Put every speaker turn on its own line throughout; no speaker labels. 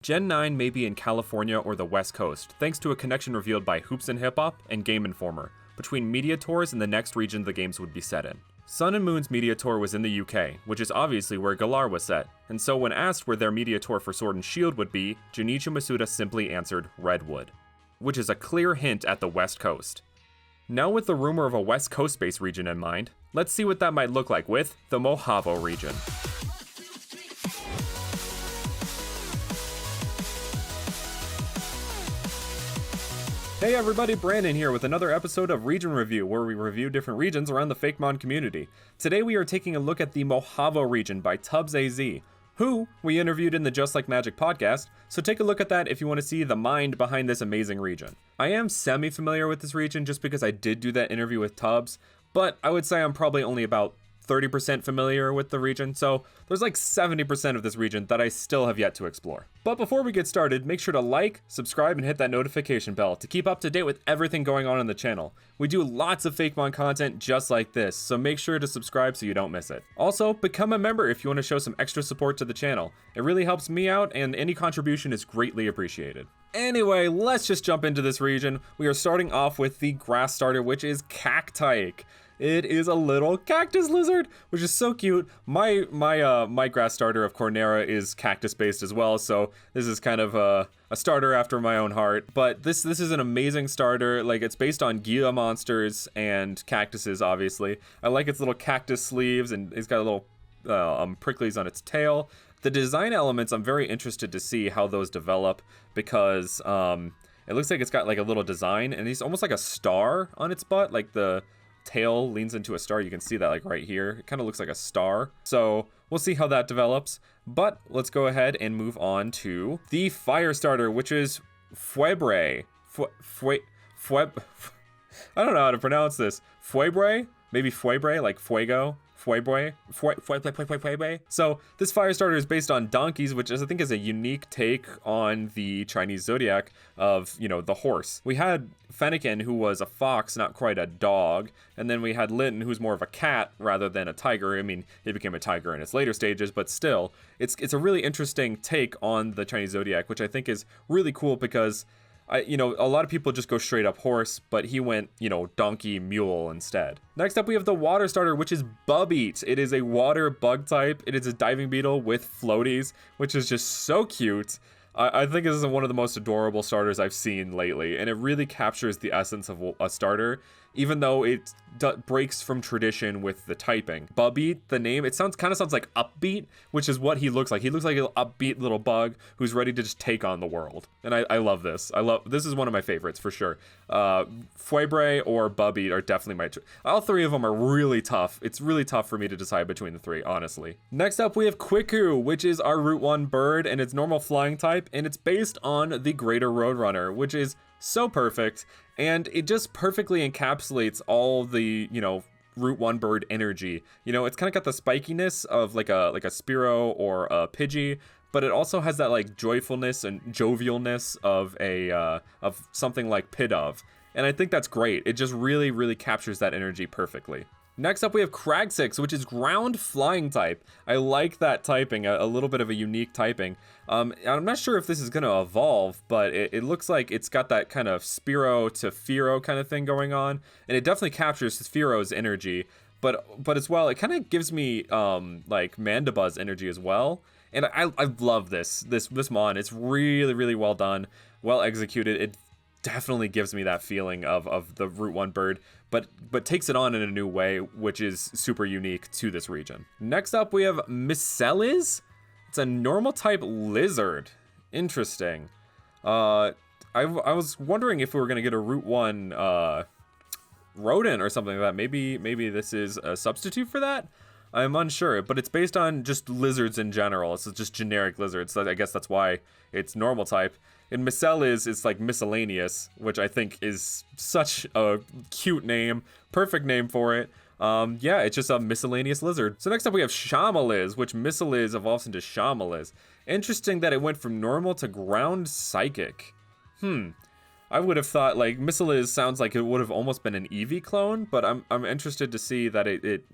Gen 9 may be in California or the West Coast, thanks to a connection revealed by Hoops and Hip Hop and Game Informer, between Mediators and the next region the games would be set in. Sun and Moon's Mediator was in the UK, which is obviously where Galar was set, and so when asked where their Mediator for Sword and Shield would be, Junichi Masuda simply answered Redwood, which is a clear hint at the West Coast. Now with the rumor of a West Coast-based region in mind, let's see what that might look like with the Mohavo Region. Hey everybody, Brandon here with another episode of Region Review, where we review different regions around the Fakemon community. Today we are taking a look at the Mohavo region by Tubbs AZ, who we interviewed in the Just Like Magic podcast, so take a look at that if you want to see the mind behind this amazing region. I am semi-familiar with this region just because I did do that interview with Tubbs, but I would say I'm probably only about 30% familiar with the region, so there's like 70% of this region that I still have yet to explore. But before we get started, make sure to like, subscribe, and hit that notification bell to keep up to date with everything going on the channel. We do lots of Fakemon content just like this, so make sure to subscribe so you don't miss it. Also, become a member if you want to show some extra support to the channel. It really helps me out, and any contribution is greatly appreciated. Anyway, let's just jump into this region. We are starting off with the grass starter, which is Cactyke. It is a little cactus lizard, which is so cute. My grass starter of Cornera is cactus based as well, so this is kind of a starter after my own heart. But this is an amazing starter. Like, it's based on Gila monsters and cactuses, obviously. I like its little cactus sleeves, and it's got a little pricklies on its tail. The design elements, I'm very interested to see how those develop, because it looks like it's got like a little design, and it's almost like a star on its butt, like the tail leans into a star. You can see that like right here. It kind of looks like a star. So we'll see how that develops. But let's go ahead and move on to the fire starter, which is Fuebre. I don't know how to pronounce this. Fuebre? Maybe Fuebre, like Fuego. Fuebre. So this fire starter is based on donkeys, which I think is a unique take on the Chinese zodiac of, the horse. We had Fennekin, who was a fox, not quite a dog, and then we had Linton, who's more of a cat rather than a tiger. I mean, he became a tiger in its later stages, but still, it's a really interesting take on the Chinese zodiac, which I think is really cool because a lot of people just go straight up horse, but he went, donkey, mule instead. Next up, we have the water starter, which is Bubbeet. It is a water bug type. It is a diving beetle with floaties, which is just so cute. I think this is one of the most adorable starters I've seen lately, and it really captures the essence of a starter, even though it breaks from tradition with the typing. Bubbeet, the name, it kind of sounds like Upbeat, which is what he looks like. He looks like an upbeat little bug who's ready to just take on the world. And I love this. This is one of my favorites for sure. Fuebre or Bubbeet are definitely all three of them are really tough. It's really tough for me to decide between the three, honestly. Next up, we have Quiku, which is our Route 1 bird, and it's normal flying type, and it's based on the Greater Roadrunner, which is so perfect, and it just perfectly encapsulates all the, Route 1 bird energy. It's kind of got the spikiness of like a Spearow or a Pidgey, but it also has that like joyfulness and jovialness of of something like Pidove. And I think that's great. It just really, really captures that energy perfectly. Next up, we have Kragsix, which is ground flying type. I like that typing, a little bit of a unique typing. I'm not sure if this is going to evolve, but it looks like it's got that kind of Spearow to Fearow kind of thing going on, and it definitely captures Fearow's energy, but as well, it kind of gives me like Mandibuzz energy as well. And I love this mon. It's really, really well done, well executed. It definitely gives me that feeling of the Route 1 bird, but takes it on in a new way, which is super unique to this region. Next up, we have Miscelliz. It's a normal type lizard. Interesting. I was wondering if we were going to get a Route 1 rodent or something like that. Maybe this is a substitute for that. I'm unsure, but it's based on just lizards in general. It's just generic lizards. So I guess that's why it's normal type. And Miscelliz is like miscellaneous, which I think is such a cute name. Perfect name for it. Yeah, it's just a miscellaneous lizard. So next up we have Shamaliz, which Miscelliz evolves into Shamaliz. Interesting that it went from normal to ground psychic. I would have thought like Miscelliz sounds like it would have almost been an Eevee clone, but I'm interested to see that it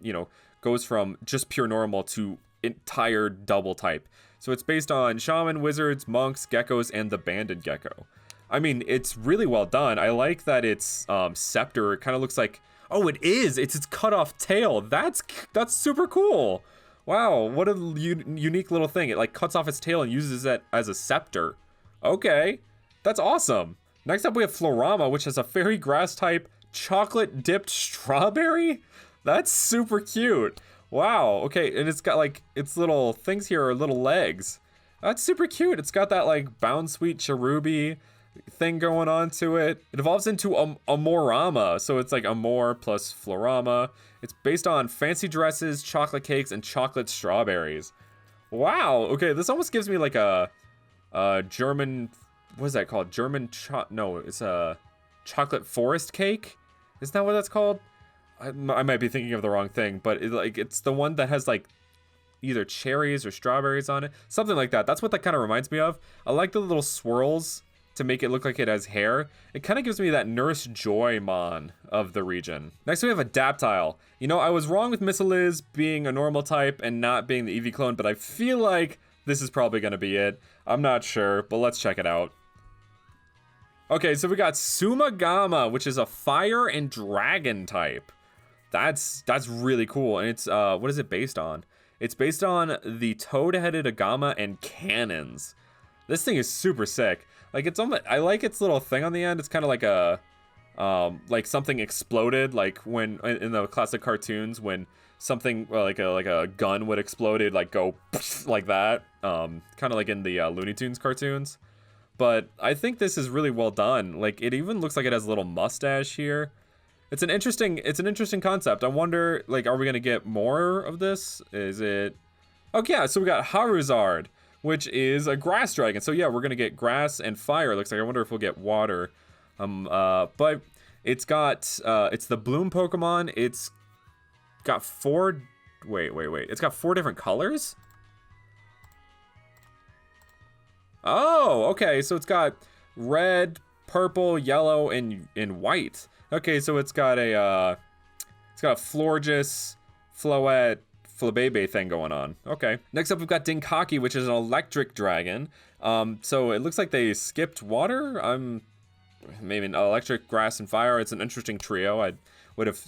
goes from just pure normal to entire double type. So it's based on shaman, wizards, monks, geckos, and the banded gecko. I mean, it's really well done. I like that it's scepter. It kind of looks like, oh, it is. It's its cut off tail. That's super cool. Wow, what a unique little thing. It like cuts off its tail and uses it as a scepter. Okay, that's awesome. Next up we have Florama, which has a fairy grass type chocolate dipped strawberry. That's super cute. Wow, okay, and it's got like its little things here are little legs. That's super cute. It's got that like Bound Sweet Cherubi thing going on to it. It evolves into a Amorama, so it's like Amor plus Florama. It's based on fancy dresses, chocolate cakes, and chocolate strawberries. Wow, okay, this almost gives me like a German, what is that called? No, it's a chocolate forest cake. Isn't that what that's called? I might be thinking of the wrong thing, but it's the one that has like either cherries or strawberries on it, something like that. That's what that kind of reminds me of. I like the little swirls to make it look like it has hair. It kind of gives me that Nurse Joy-mon of the region. Next we have Adaptile. You know, I was wrong with Miscelliz being a normal type and not being the Eevee clone, but I feel like this is probably gonna be it. I'm not sure, but let's check it out. Okay, so we got Summagama, which is a fire and dragon type. That's really cool, and it's what is it based on? It's based on the toad-headed Agama and cannons. This thing is super sick. Like it's almost, I like its little thing on the end. It's kind of like a like something exploded, like when in the classic cartoons when something like a gun would explode, it'd like go like that. Kind of like in the Looney Tunes cartoons. But I think this is really well done. Like it even looks like it has a little mustache here. It's an interesting concept. I wonder, like, are we gonna get more of this? Is it? Oh yeah, so we got Haruzard, which is a grass dragon. So yeah, we're gonna get grass and fire. It looks like. I wonder if we'll get water. But it's got it's the bloom Pokemon. It's got four. Wait. It's got 4 different colors. Oh, okay. So it's got red, purple, yellow, and white. Okay, so it's got a Florges, Floette, Flabebe thing going on. Okay. Next up, we've got Denkaki, which is an electric dragon. So it looks like they skipped water. Maybe an electric, grass, and fire. It's an interesting trio. I would have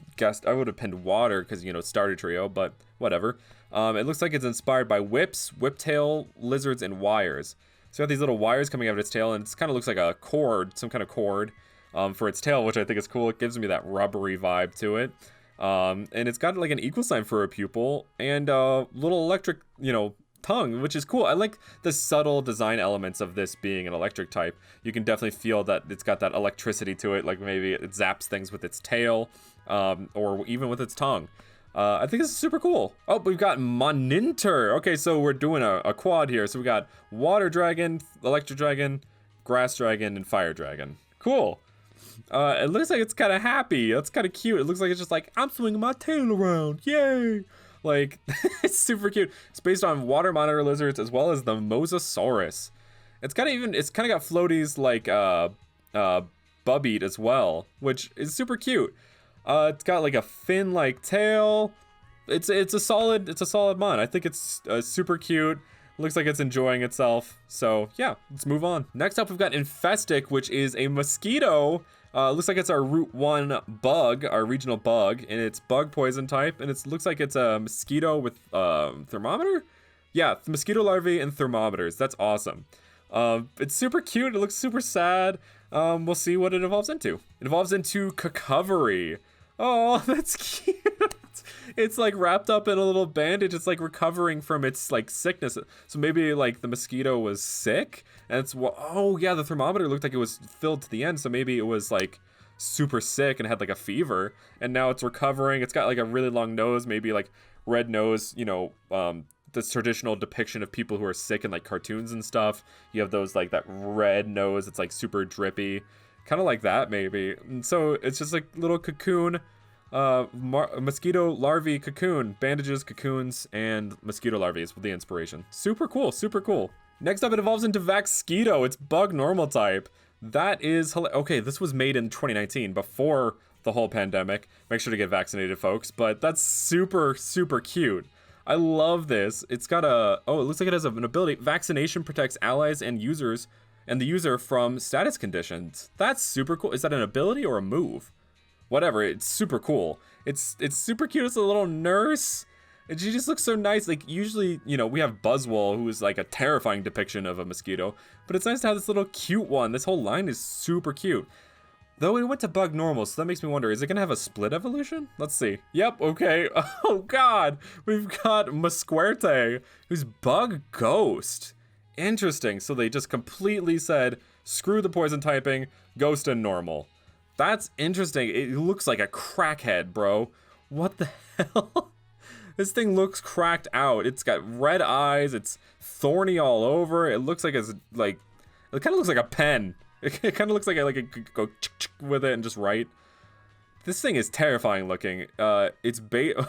pinned water because, you know, starter trio, but whatever. It looks like it's inspired by whips, whiptail, lizards, and wires. So got these little wires coming out of its tail, and it kind of looks like a cord, some kind of cord. For its tail, which I think is cool. It gives me that rubbery vibe to it. And it's got like an equal sign for a pupil and a little electric, you know, tongue, which is cool. I like the subtle design elements of this being an electric type. You can definitely feel that it's got that electricity to it, like maybe it zaps things with its tail, or even with its tongue. I think this is super cool. Oh, we've got Moninter. Okay, so we're doing a quad here. So we got water dragon, electric dragon, grass dragon, and fire dragon. Cool. It looks like it's kind of happy. That's kind of cute. It looks like it's just like, I'm swinging my tail around. Yay. Like, it's super cute. It's based on water monitor lizards as well as the Mosasaurus. It's kind of got floaties like Bubbeet as well, which is super cute. It's got like a fin-like tail. It's a solid mon. I think it's super cute. Looks like it's enjoying itself. So yeah, let's move on. Next up, we've got Infestick, which is a mosquito. Looks like it's our Route 1 bug, our regional bug, and it's bug poison type. And it looks like it's a mosquito with thermometer. Yeah, mosquito larvae and thermometers. That's awesome. It's super cute. It looks super sad. We'll see what it evolves into. It evolves into Cocovery. Oh, that's cute. It's like wrapped up in a little bandage. It's like recovering from its like sickness. So maybe like the mosquito was sick, and oh yeah, the thermometer looked like it was filled to the end. So maybe it was like super sick and had like a fever, and now it's recovering. It's got like a really long nose, maybe like red nose. You know, this traditional depiction of people who are sick in like cartoons and stuff. You have those like that red nose. It's like super drippy, kind of like that maybe. And so it's just like little cocoon. Mosquito larvae cocoon, bandages, cocoons, and mosquito larvae is the inspiration. Super cool, super cool. Next up, it evolves into Vaxquito. It's bug normal type. That is okay. This was made in 2019 before the whole pandemic. Make sure to get vaccinated, folks. But that's super, super cute. I love this. It's got a, oh, it looks like it has an ability. Vaccination protects allies and users and the user from status conditions. That's super cool. Is that an ability or a move? Whatever, it's super cool. It's super cute. It's a little nurse. And she just looks so nice. Like, usually, you know, we have Buzzwole, who is like a terrifying depiction of a mosquito. But it's nice to have this little cute one. This whole line is super cute. Though it went to bug normal, so that makes me wonder, is it gonna have a split evolution? Let's see. Yep, okay. Oh god, we've got Musquerte, who's bug ghost. Interesting, so they just completely said, screw the poison typing, ghost and normal. That's interesting. It looks like a crackhead, bro. What the hell? This thing looks cracked out. It's got red eyes, it's thorny all over. It looks like it's like, it kind of looks like a pen. It kind of looks like I could go with it and just write. This thing is terrifying looking. It's the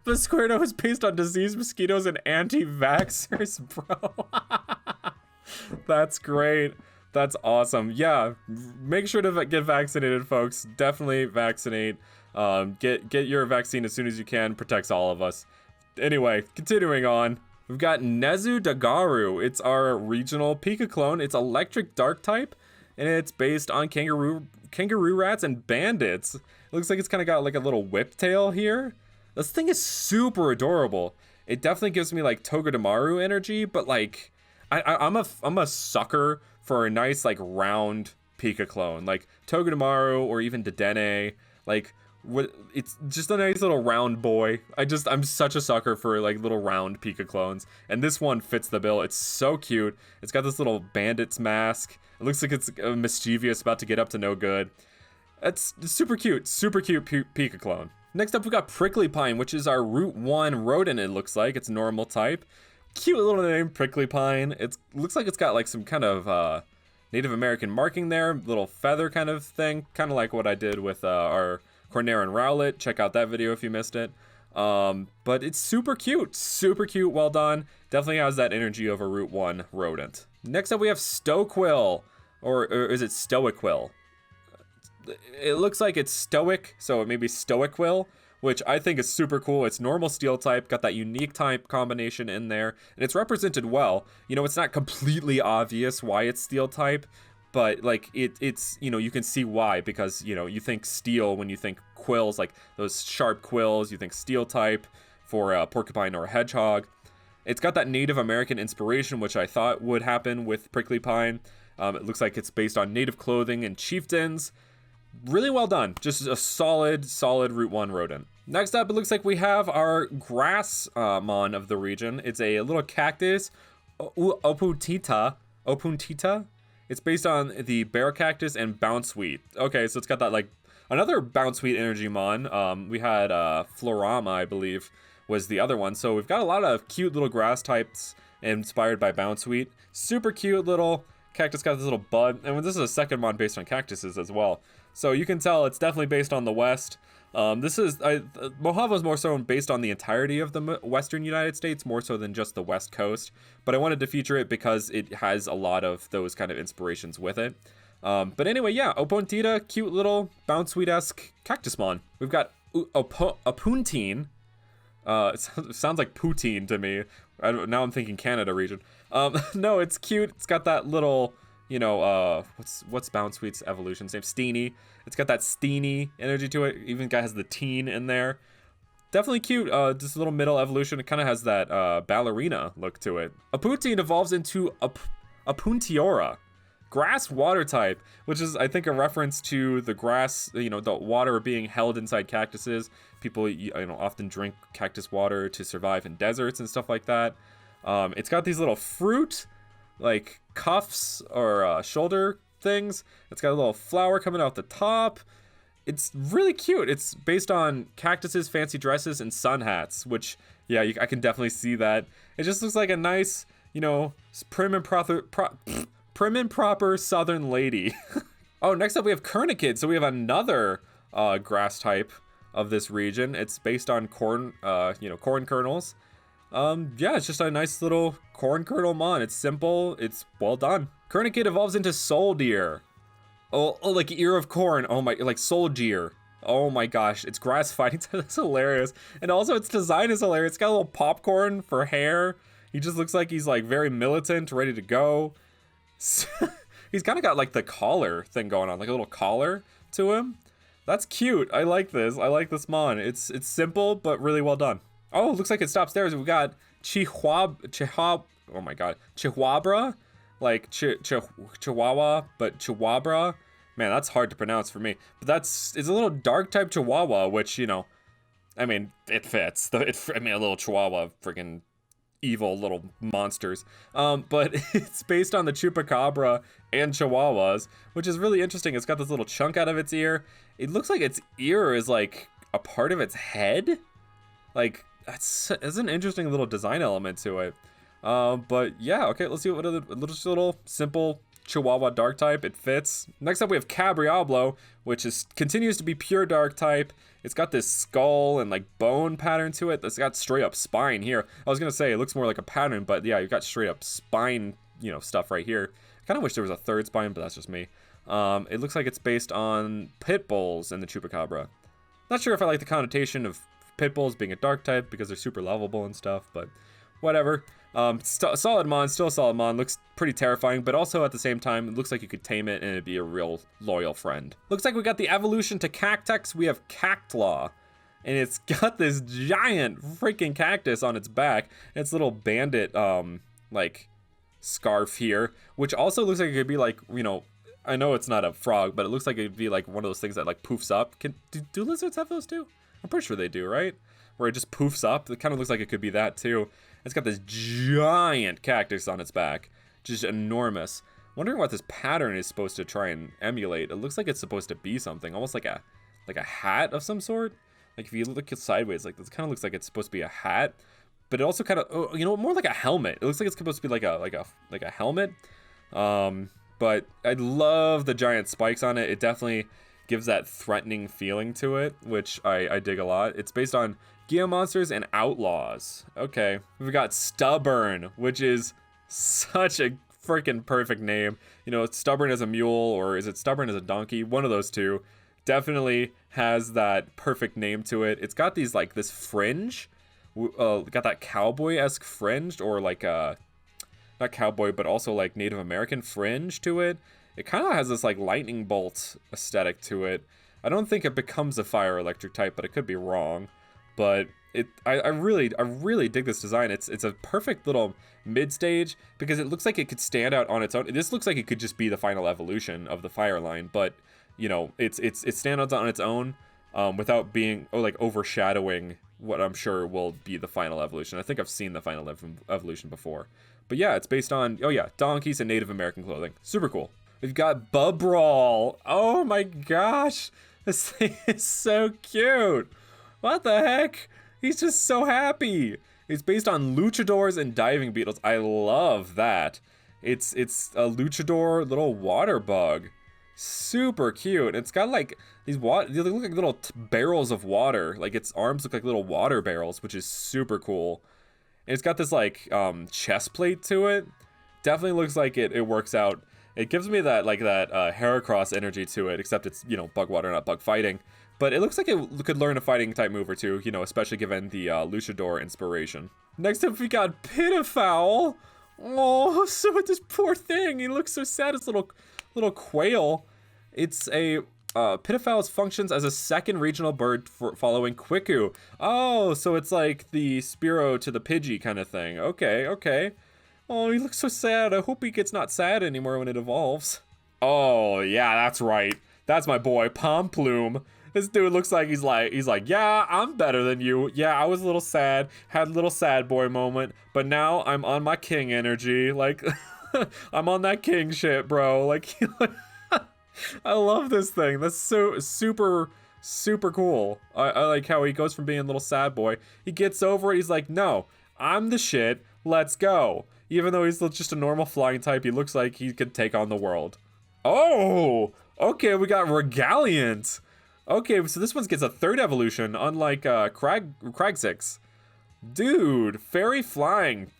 Squirtle is based on diseased mosquitoes and anti-vaxxers, bro. That's great. That's awesome. Yeah, make sure to get vaccinated, folks. Definitely vaccinate. Get your vaccine as soon as you can. Protects all of us. Anyway, continuing on. We've got Nezadegard. It's our regional Pika clone. It's electric dark type. And it's based on kangaroo rats and bandits. It looks like it's kind of got like a little whip tail here. This thing is super adorable. It definitely gives me like Togedemaru energy, but like I'm a sucker for a nice like round Pika clone, like Togedemaru or even Dedenne. Like it's just a nice little round boy. I'm such a sucker for like little round Pika clones, and this one fits the bill. It's so cute. It's got this little bandit's mask. It looks like it's mischievous, about to get up to no good. It's super cute Pika clone. Next up, we got Pricklypine, which is our Route 1 rodent, it looks like. It's normal type. Cute little name, Pricklypine. It looks like it's got like some kind of Native American marking there, little feather kind of thing, kind of like what I did with our Cornair and Rowlet. Check out that video if you missed it. But it's super cute, well done. Definitely has that energy of a Route 1 rodent. Next up we have Stoquill, or is it Stoiquill? It looks like it's Stoic, so it may be Stoiquill, which I think is super cool. It's normal steel type, got that unique type combination in there, and it's represented well. You know, it's not completely obvious why it's steel type, but like it's, you know, you can see why, because, you know, you think steel when you think quills, like those sharp quills, you think steel type for a porcupine or a hedgehog. It's got that Native American inspiration, which I thought would happen with Pricklypine. It looks like it's based on native clothing and chieftains. Really well done. Just a solid Route 1 rodent. Next up, it looks like we have our grass mon of the region. It's a little cactus, Opuntita. It's based on the bear cactus and Bouncewheat. Okay, so it's got that like another Bouncewheat energy mon. We had Florama, I believe, was the other one. So we've got a lot of cute little grass types inspired by Bouncewheat. Super cute little cactus, got this little bud. And this is a second mon based on cactuses as well. So you can tell it's definitely based on the West. Mohavo is more so based on the entirety of the Western United States, more so than just the West Coast. But I wanted to feature it because it has a lot of those kind of inspirations with it. But anyway, yeah, Opuntita, cute little Bouncewheat-esque cactusmon. We've got Opuntine. It sounds like poutine to me. Now I'm thinking Canada region. No, it's cute. It's got that little, you know, what's Bouncewheat's evolution's name? Steenie. It's got that Steenie energy to it. Even guy has the teen in there. Definitely cute. Just a little middle evolution. It kind of has that ballerina look to it. Opuntine evolves into Opuntiora. Grass water type, which is, I think, a reference to the grass, you know, the water being held inside cactuses. People, you know, often drink cactus water to survive in deserts and stuff like that. It's got these little fruit, like cuffs or shoulder things. It's got a little flower coming out the top. It's really cute. It's based on cactuses, fancy dresses, and sun hats, which, yeah, I can definitely see that. It just looks like a nice, you know, prim and proper southern lady. Oh, next up we have Kernekia. So we have another grass type of this region. It's based on corn, you know, corn kernels. Yeah, it's just a nice little corn kernel mon. It's simple. It's well done. Kernekia evolves into Soul Deer. Oh, like ear of corn. Oh my, like Soul Deer. Oh my gosh, its grass fighting type, that's hilarious. And also its design is hilarious. It's got a little popcorn for hair. He just looks like he's like very militant, ready to go. He's kind of got like the collar thing going on, like a little collar to him. That's cute. I like this. I like this mon. It's simple, but really well done. Oh, looks like it stops there. So we've got oh my god, Chihuahua, like Chihuahua, but Chihuahua. Man, that's hard to pronounce for me. But it's a little dark type Chihuahua, which, you know, I mean, it fits. A little Chihuahua, freaking evil little monsters. But it's based on the Chupacabra and Chihuahuas, which is really interesting. It's got this little chunk out of its ear. It looks like its ear is like a part of its head. Like, that's an interesting little design element to it. But yeah, okay, let's see what other little simple Chihuahua dark type. It fits. Next up we have Cabriablo, which continues to be pure dark type. It's got this skull and like bone pattern to it. It's got straight up spine here. I was gonna say it looks more like a pattern, but yeah, you've got straight up spine, you know, stuff right here. I kind of wish there was a third spine, but that's just me. It looks like it's based on pit bulls and the Chupacabra. Not sure if I like the connotation of pit bulls being a dark type because they're super lovable and stuff, but whatever. Solid mon, still a solid mon. Looks pretty terrifying, but also at the same time, it looks like you could tame it and it'd be a real loyal friend. Looks like we got the evolution to Cactyke. We have Cactlaw, and it's got this giant freaking cactus on its back. And its little bandit, like scarf here, which also looks like it could be like, you know, I know it's not a frog, but it looks like it'd be like one of those things that like poofs up. Do lizards have those too? I'm pretty sure they do, right? Where it just poofs up. It kind of looks like it could be that too. It's got this giant cactus on its back, just enormous. Wondering what this pattern is supposed to try and emulate. It looks like it's supposed to be something, almost like a hat of some sort. Like if you look sideways, like this kind of looks like it's supposed to be a hat, but it also kind of, you know, more like a helmet. It looks like it's supposed to be like a helmet. But I love the giant spikes on it. It definitely gives that threatening feeling to it, which I dig a lot. It's based on Geo monsters and outlaws. Okay, we've got Stubborn, which is such a freaking perfect name. You know, it's stubborn as a mule, or is it stubborn as a donkey? One of those two. Definitely has that perfect name to it. It's got these like this fringe, got that cowboy-esque fringe, or like not cowboy, but also like Native American fringe to it. It kind of has this like lightning bolt aesthetic to it. I don't think it becomes a fire electric type, but it could be wrong. But I really dig this design. It's a perfect little mid stage because it looks like it could stand out on its own. This looks like it could just be the final evolution of the fire line, but you know, it stands out on its own without being like overshadowing what I'm sure will be the final evolution. I think I've seen the final evolution before. But yeah, it's based on, oh yeah, donkeys and Native American clothing. Super cool. We've got Bubbrawl. Oh my gosh, this thing is so cute. What the heck? He's just so happy. It's based on luchadors and diving beetles. I love that. It's a luchador little water bug. Super cute. It's got like these they look like little barrels of water. Like its arms look like little water barrels, which is super cool. And it's got this like chest plate to it. Definitely looks like it works out. It gives me that like that Heracross energy to it, except it's, you know, bug water, not bug fighting. But it looks like it could learn a fighting type move or two, you know, especially given the Luchador inspiration. Next up, we got Pitiffowl. Oh, so this poor thing. He looks so sad. It's little quail. It's a Pitiffowl functions as a second regional bird following Quiku. Oh, so it's like the Spearow to the Pidgey kind of thing. Okay. Oh, he looks so sad. I hope he gets not sad anymore when it evolves. Oh, yeah, that's right. That's my boy, Pomplume. This dude looks like he's like, yeah, I'm better than you. Yeah, I was a little sad, had a little sad boy moment, but now I'm on my king energy. Like, I'm on that king shit, bro. Like, I love this thing. That's so super cool. I like how he goes from being a little sad boy. He gets over it. He's like, no, I'm the shit. Let's go. Even though he's just a normal flying type, he looks like he could take on the world. Oh, okay, we got Regalliant. Okay, so this one gets a third evolution, unlike Crag 6. Dude, fairy flying.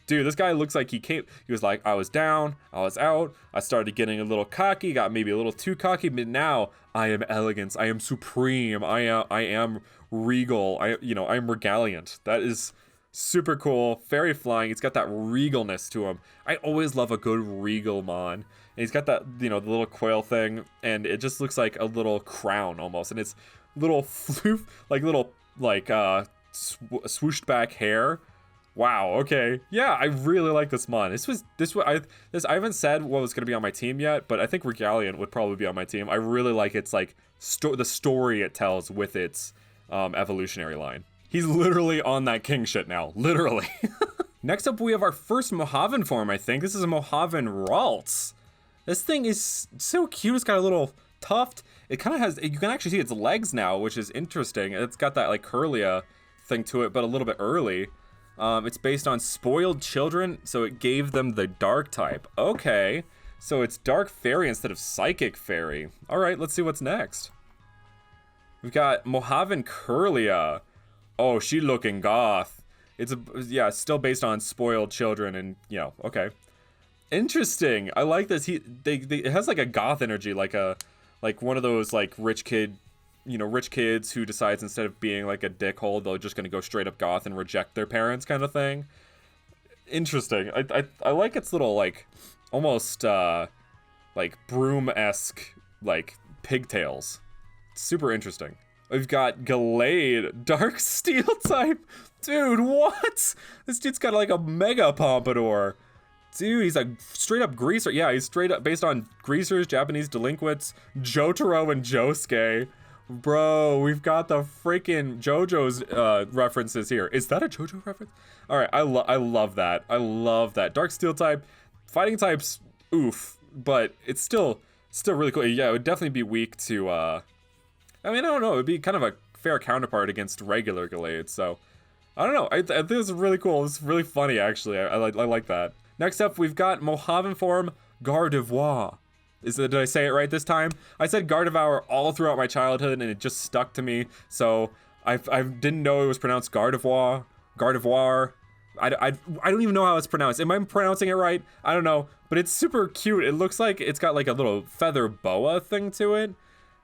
Dude, this guy looks like he was like, I was down, I was out, I started getting a little cocky, got maybe a little too cocky, but now I am elegance, I am supreme, I am regal, I am Regalliant. That is super cool. Fairy flying, it's got that regalness to him. I always love a good regal mon. And he's got that, the little coil thing, and it just looks like a little crown almost, and it's little floof, swooshed back hair. Wow, okay. Yeah, I really like this mon. I haven't said what was going to be on my team yet, but I think Regalliant would probably be on my team. I really like its the story it tells with its evolutionary line. He's literally on that king shit now, literally. Next up, we have our first Mohavan form, I think. This is a Mohavan Ralts. This thing is so cute. It's got a little tuft. It kind of has, you can actually see its legs now, which is interesting. It's got that Kirlia thing to it, but a little bit early. It's based on spoiled children, so it gave them the dark type. Okay, so it's dark fairy instead of psychic fairy. All right, let's see what's next. We've got Mohavan Kirlia. Oh, she looking goth. It's still based on spoiled children, and okay. Interesting. I like this. It has like a goth energy, like one of those rich kids who decides instead of being like a dickhole, they're just gonna go straight up goth and reject their parents kind of thing. Interesting. I like its little almost broom-esque pigtails. Super interesting. We've got Gallade, dark steel type. Dude, what? This dude's got a mega pompadour. Dude, he's a straight up greaser. Yeah, he's straight up based on greasers, Japanese delinquents, Jotaro, and Josuke. Bro, we've got the freaking JoJo's references here. Is that a JoJo reference? All right, I love that. I love that. Dark steel type, fighting types, oof, but it's still really cool. Yeah, it would definitely be weak to. I don't know. It'd be kind of a fair counterpart against regular Gallade. So, I don't know. I think it's really cool. It's really funny, actually. I like that. Next up, we've got Mohavan form Gardevoir. Did I say it right this time? I said Gardevoir all throughout my childhood, and it just stuck to me. So I didn't know it was pronounced Gardevoir. I don't even know how it's pronounced. Am I pronouncing it right? I don't know, but it's super cute. It looks like it's got a little feather boa thing to it.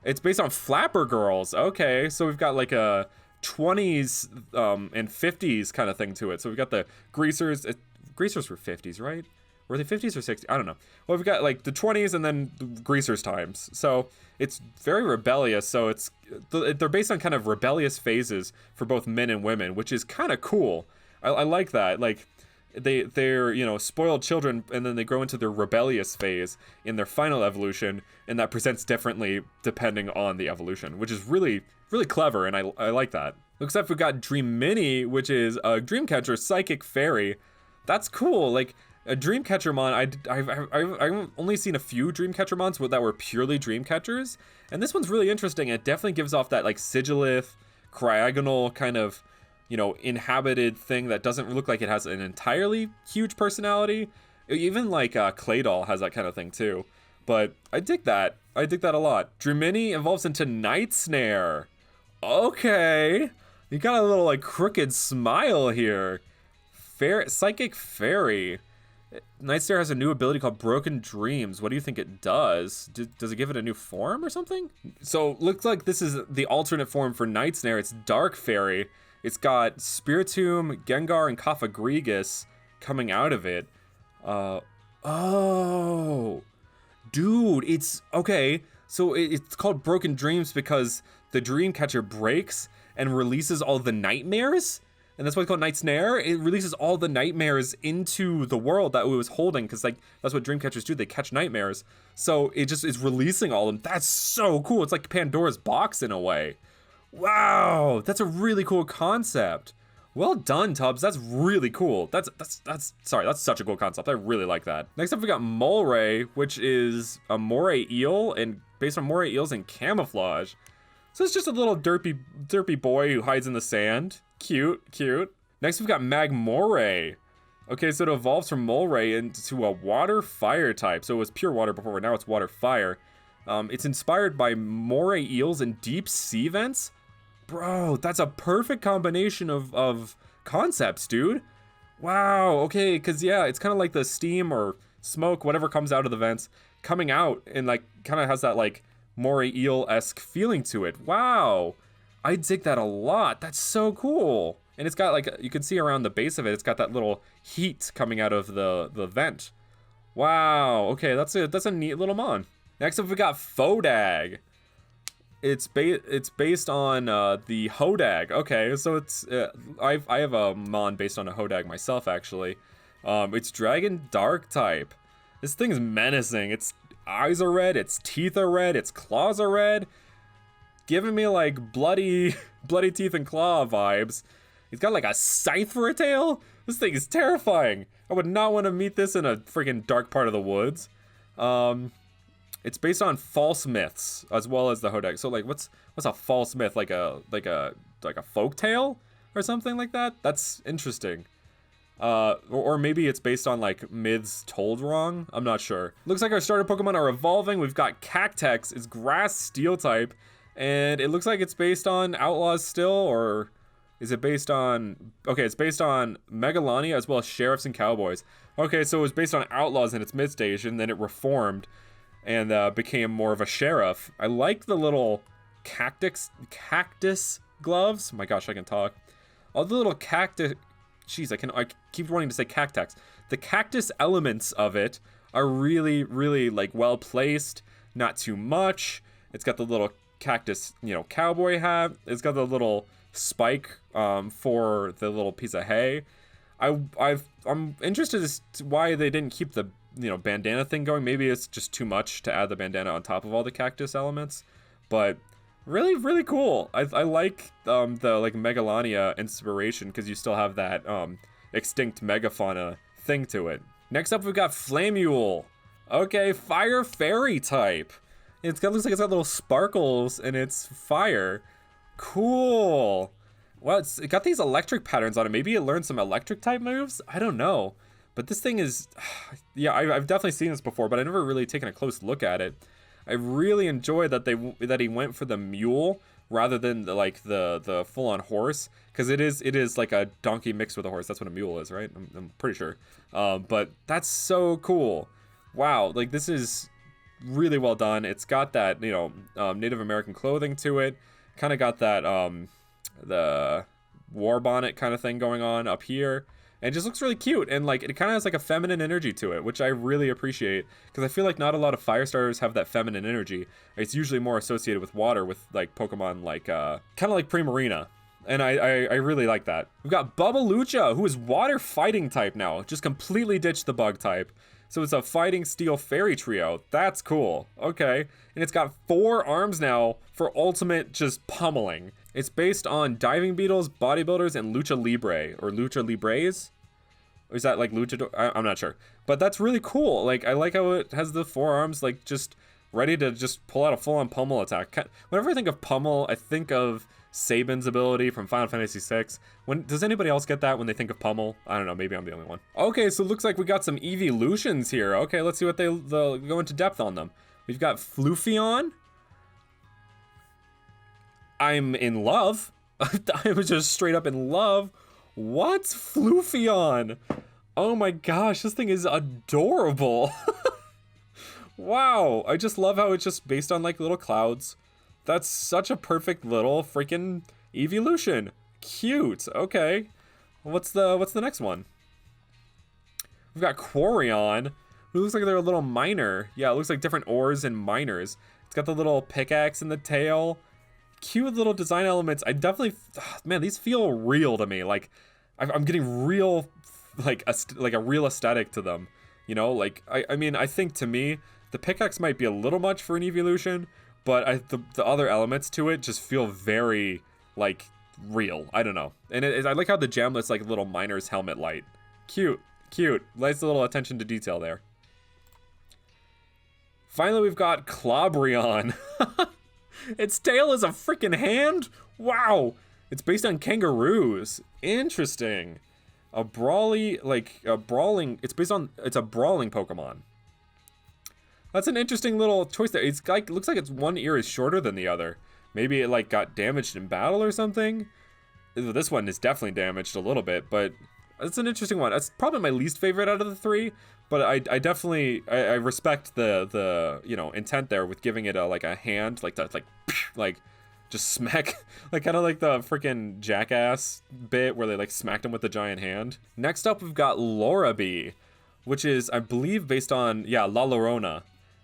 It's based on Flapper Girls. Okay, so we've got a 20s and 50s kind of thing to it. So we've got the greasers. Greasers were 50s, right? Were they 50s or 60s? I don't know. Well, we've got the 20s and then the greasers times. So it's very rebellious. So they're based on kind of rebellious phases for both men and women, which is kind of cool. I like that. They're spoiled children, and then they grow into their rebellious phase in their final evolution, and that presents differently depending on the evolution, which is really, really clever, and I like that. Looks like we've got Dreamini, which is a Dreamcatcher Psychic Fairy. That's cool. A Dreamcatcher mon, I've only seen a few Dreamcatcher mons that were purely Dreamcatchers, and this one's really interesting. It definitely gives off that Sigilith, Cryogonal kind of, inhabited thing that doesn't look like it has an entirely huge personality. Even Claydol has that kind of thing too. But I dig that. I dig that a lot. Dreamini evolves into Nightsnare. Okay. You got a little crooked smile here. Psychic Fairy. Nightsnare has a new ability called Broken Dreams. What do you think it does? Does it give it a new form or something? So looks like this is the alternate form for Nightsnare. It's Dark Fairy. It's got Spiritomb, Gengar, and Cofagrigus coming out of it. Oh, dude, it's okay. So it's called Broken Dreams because the Dreamcatcher breaks and releases all the nightmares. And that's why it's called Nightsnare. It releases all the nightmares into the world that it was holding, because that's what Dreamcatchers do. They catch nightmares. So it just is releasing all of them. That's so cool. It's like Pandora's box in a way. Wow, that's a really cool concept. Well done, Tubbs. That's really cool. That's such a cool concept. I really like that. Next up, we got Moleroy, which is a moray eel, and based on moray eels and camouflage. So it's just a little derpy boy who hides in the sand. Cute. Next, we've got Magmoray. Okay, so it evolves from Moleroy into a water-fire type. So it was pure water before, now it's water-fire. It's inspired by moray eels and deep sea vents. Bro, that's a perfect combination of concepts, dude. Wow, okay, because yeah, it's kind of like the steam or smoke, whatever comes out of the vents, coming out and like kind of has that like moray eel-esque feeling to it. Wow, I dig that a lot. That's so cool. And it's got like, you can see around the base of it, it's got that little heat coming out of the vent. Wow, okay, that's a neat little mon. Next up we got Fodag. It's based on the Hodag. Okay, so it's I have a mon based on a Hodag myself actually. It's Dragon Dark type. This thing's menacing. Its eyes are red, its teeth are red, its claws are red, giving me like bloody teeth and claw vibes. He's got like a scythe for a tail. This thing is terrifying. I would not want to meet this in a freaking dark part of the woods. It's based on false myths as well as the Hodag. So like, what's a false myth? Like a folk tale or something like that? That's interesting. Or maybe it's based on like myths told wrong. I'm not sure. Looks like our starter Pokemon are evolving. We've got Cactyke. It's grass steel type, and it looks like it's based on Outlaws still, or is it based on? Okay, it's based on Megalania as well as Sheriffs and Cowboys. Okay, so it was based on Outlaws in its mid stage, and then it reformed and became more of a sheriff. I like the little cactus gloves. My gosh, I can talk. All the little cactus. Jeez, I keep wanting to say Cactyke. The cactus elements of it are really, really like well placed. Not too much. It's got the little cactus, cowboy hat. It's got the little spike for the little piece of hay. I'm interested as to why they didn't keep the bandana thing going. Maybe it's just too much to add the bandana on top of all the cactus elements, but really, really cool. I like the like Megalania inspiration because you still have that extinct megafauna thing to it. Next up, we've got Flameule. Okay, fire fairy type. Looks like it's got little sparkles and it's fire. Cool. Well, it got these electric patterns on it. Maybe it learned some electric type moves. I don't know. But this thing is, yeah, I've definitely seen this before, but I never really taken a close look at it. I really enjoy that he went for the mule rather than the full-on horse, because it is like a donkey mixed with a horse. That's what a mule is, right? I'm pretty sure. But that's so cool. Wow, like this is really well done. It's got that Native American clothing to it. Kind of got that the war bonnet kind of thing going on up here. And it just looks really cute, and like it kind of has like a feminine energy to it, which I really appreciate, because I feel like not a lot of fire starters have that feminine energy. It's usually more associated with water, with like Pokemon like kind of like Primarina, and I really like that. We've got Bubbalucha, who is water fighting type now, just completely ditched the bug type. So it's a fighting steel fairy trio. That's cool. Okay, and it's got 4 arms now for ultimate just pummeling. It's based on diving beetles, bodybuilders, and lucha libre, or lucha libres. Or is that like luchador? I'm not sure, but that's really cool. Like I like how it has the 4 arms, like just ready to just pull out a full-on pummel attack. Whenever I think of pummel, I think of Sabin's ability from Final Fantasy VI. Does anybody else get that when they think of pummel? I don't know, maybe I'm the only one. Okay, so it looks like we got some evolutions here. Okay, let's see what they'll go into depth on them. We've got Fluffion. I'm in love. I was just straight up in love. What's Fluffion? Oh my gosh, this thing is adorable. Wow, I just love how it's just based on like little clouds. That's such a perfect little freaking evolution. Cute. Okay. What's the next one? We've got Quarion, who looks like they're a little miner. Yeah, it looks like different ores and miners. It's got the little pickaxe in the tail. Cute little design elements. I definitely, man, these feel real to me. Like I'm getting real, like a real aesthetic to them. Like I mean, I think to me the pickaxe might be a little much for an evolution, but the other elements to it just feel very like real. I don't know. And I like how the gemlet's like a little miner's helmet light. Cute. Nice little attention to detail there. Finally, we've got Clobrion. Its tail is a freaking hand? Wow. It's based on kangaroos. Interesting. It's a brawling Pokemon. That's an interesting little choice there. It's like, looks like its one ear is shorter than the other. Maybe it like got damaged in battle or something. This one is definitely damaged a little bit, but It's an interesting one. It's probably my least favorite out of the three, but I definitely I respect the you know, intent there with giving it a like a hand, like that, like just smack, like kind of like the freaking Jackass bit where they like smacked him with the giant hand. Next up, we've got Lorabee, which is, I believe, based on, yeah, La Llorona,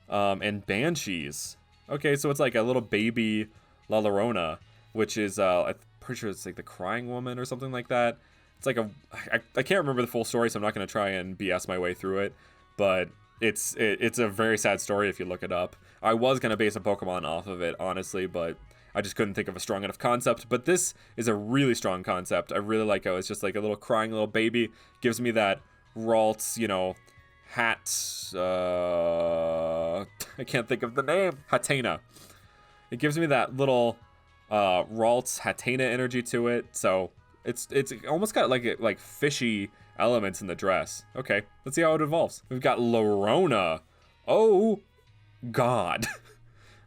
and Banshees. Okay, so it's like a little baby La Llorona, which is, I'm pretty sure it's like the crying woman or something like that. It's like I can't remember the full story, so I'm not going to try and BS my way through it, but it's a very sad story if you look it up. I was going to base a Pokemon off of it, honestly, but I just couldn't think of a strong enough concept. But this is a really strong concept. I really like how it's just like a little crying little baby. Gives me that Ralts, you know, hat, I can't think of the name, Hatena. It gives me that little Ralts Hatena energy to it, so it's almost got like fishy elements in the dress. Okay, let's see how it evolves. We've got Lorona. Oh god.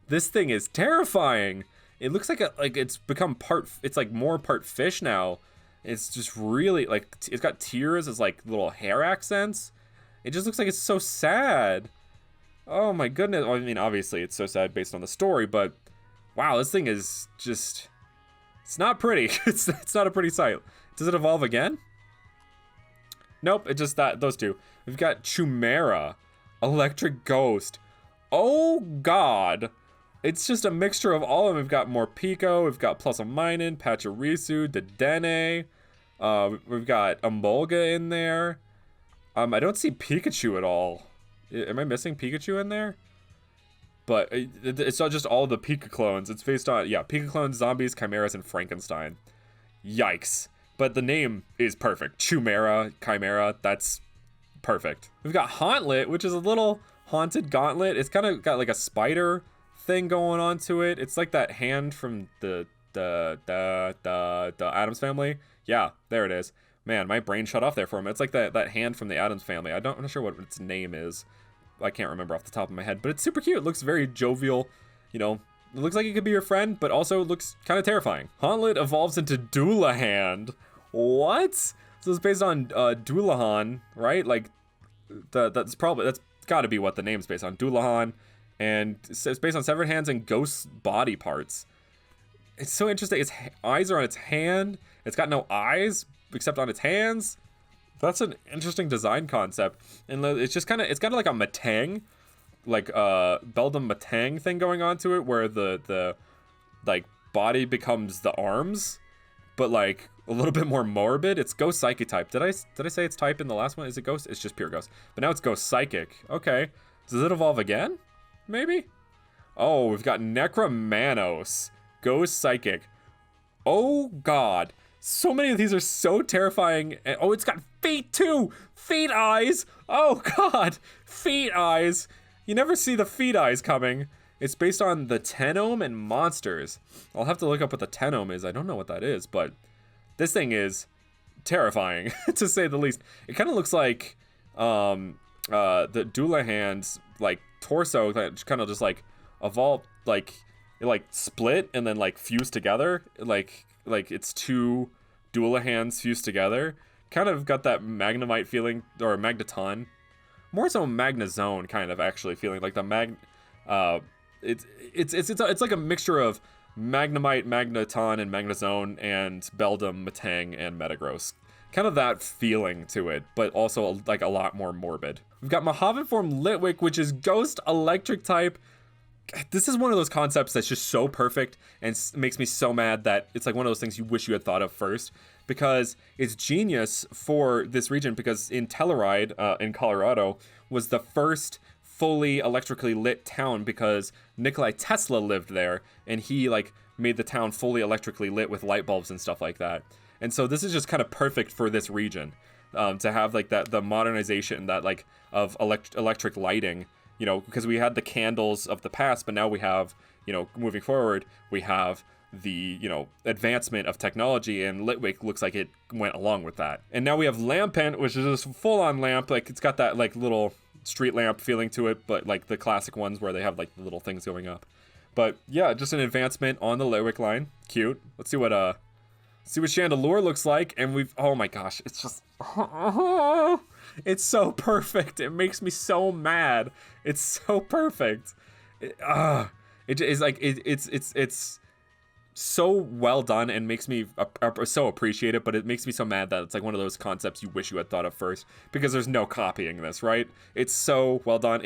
This thing is terrifying. It looks like it's become it's like more part fish now. It's just really like, it's got tears as like little hair accents. It just looks like it's so sad. Oh my goodness. Well, I mean, obviously it's so sad based on the story, but wow, this thing is just, it's not pretty. It's not a pretty sight. Does it evolve again? Nope, it just those two. We've got Chumera, Electric Ghost. Oh god. It's just a mixture of all of them. We've got Morpeko, we've got Plusminen, Pachirisu, Dedenne. We've got Emolga in there. I don't see Pikachu at all. Am I missing Pikachu in there? But it's not just all the Pika clones. It's based on, yeah, Pika clones, zombies, chimeras, and Frankenstein. Yikes. But the name is perfect. Chumera, Chimera, that's perfect. We've got Hauntlet, which is a little haunted gauntlet. It's kind of got like a spider thing going on to it. It's like that hand from the Addams Family. Yeah, there it is. Man, my brain shut off there for a minute. It's like that hand from the Addams Family. I'm not sure what its name is. I can't remember off the top of my head, but it's super cute. It looks very jovial, you know. It looks like it could be your friend, but also looks kind of terrifying. Hauntlet evolves into Doulahan. What? So it's based on Doulahan, right? Like that's got to be what the name's based on. Doulahan, and it's based on severed hands and ghost body parts. It's so interesting. Its eyes are on its hand. It's got no eyes except on its hands. That's an interesting design concept. And it's just kind of, it's got like a Matang, like Beldum Matang thing going on to it, where the like body becomes the arms, but like a little bit more morbid. It's Ghost Psychic type. Did I say its type in the last one? Is it Ghost? It's just pure Ghost. But now it's Ghost Psychic. Okay. Does it evolve again? Maybe? Oh, we've got Necromanos. Ghost Psychic. Oh god. So many of these are so terrifying. Oh, it's got feet too! Feet eyes! Oh god! Feet eyes! You never see the feet eyes coming. It's based on the Tenome and monsters. I'll have to look up what the Tenome is. I don't know what that is, but this thing is terrifying, to say the least. It kind of looks like the Doulahan's like torso that kind of just like evolved, like it like split and then like fused together, like it's two Doulahans fused together. Kind of got that Magnemite feeling, or Magneton, more so Magnezone kind of actually feeling, like the it's like a mixture of Magnemite, Magneton, and Magnezone, and Beldum, Matang, and Metagross. Kind of that feeling to it, but also like a lot more morbid. We've got Mohavo form Litwick, which is Ghost Electric type. This is one of those concepts that's just so perfect and makes me so mad that it's like one of those things you wish you had thought of first, because it's genius for this region, because in Telluride in Colorado was the first fully electrically lit town, because Nikolai Tesla lived there and he like made the town fully electrically lit with light bulbs and stuff like that. And so this is just kind of perfect for this region, to have like the modernization that like of electric lighting. You know, because we had the candles of the past, but now we have, you know, moving forward, we have the, you know, advancement of technology, and Litwick looks like it went along with that. And now we have Lampent, which is just full-on lamp. Like, it's got that, like, little street lamp feeling to it, but, like, the classic ones where they have, like, the little things going up. But, yeah, just an advancement on the Litwick line. Cute. Let's see what See what Chandelure looks like, and we've, oh my gosh, it's just, it's so perfect. It makes me so mad. It's so perfect. It is like, it's so well done and makes me so appreciate it, but it makes me so mad that it's like one of those concepts you wish you had thought of first, because there's no copying this, right? It's so well done.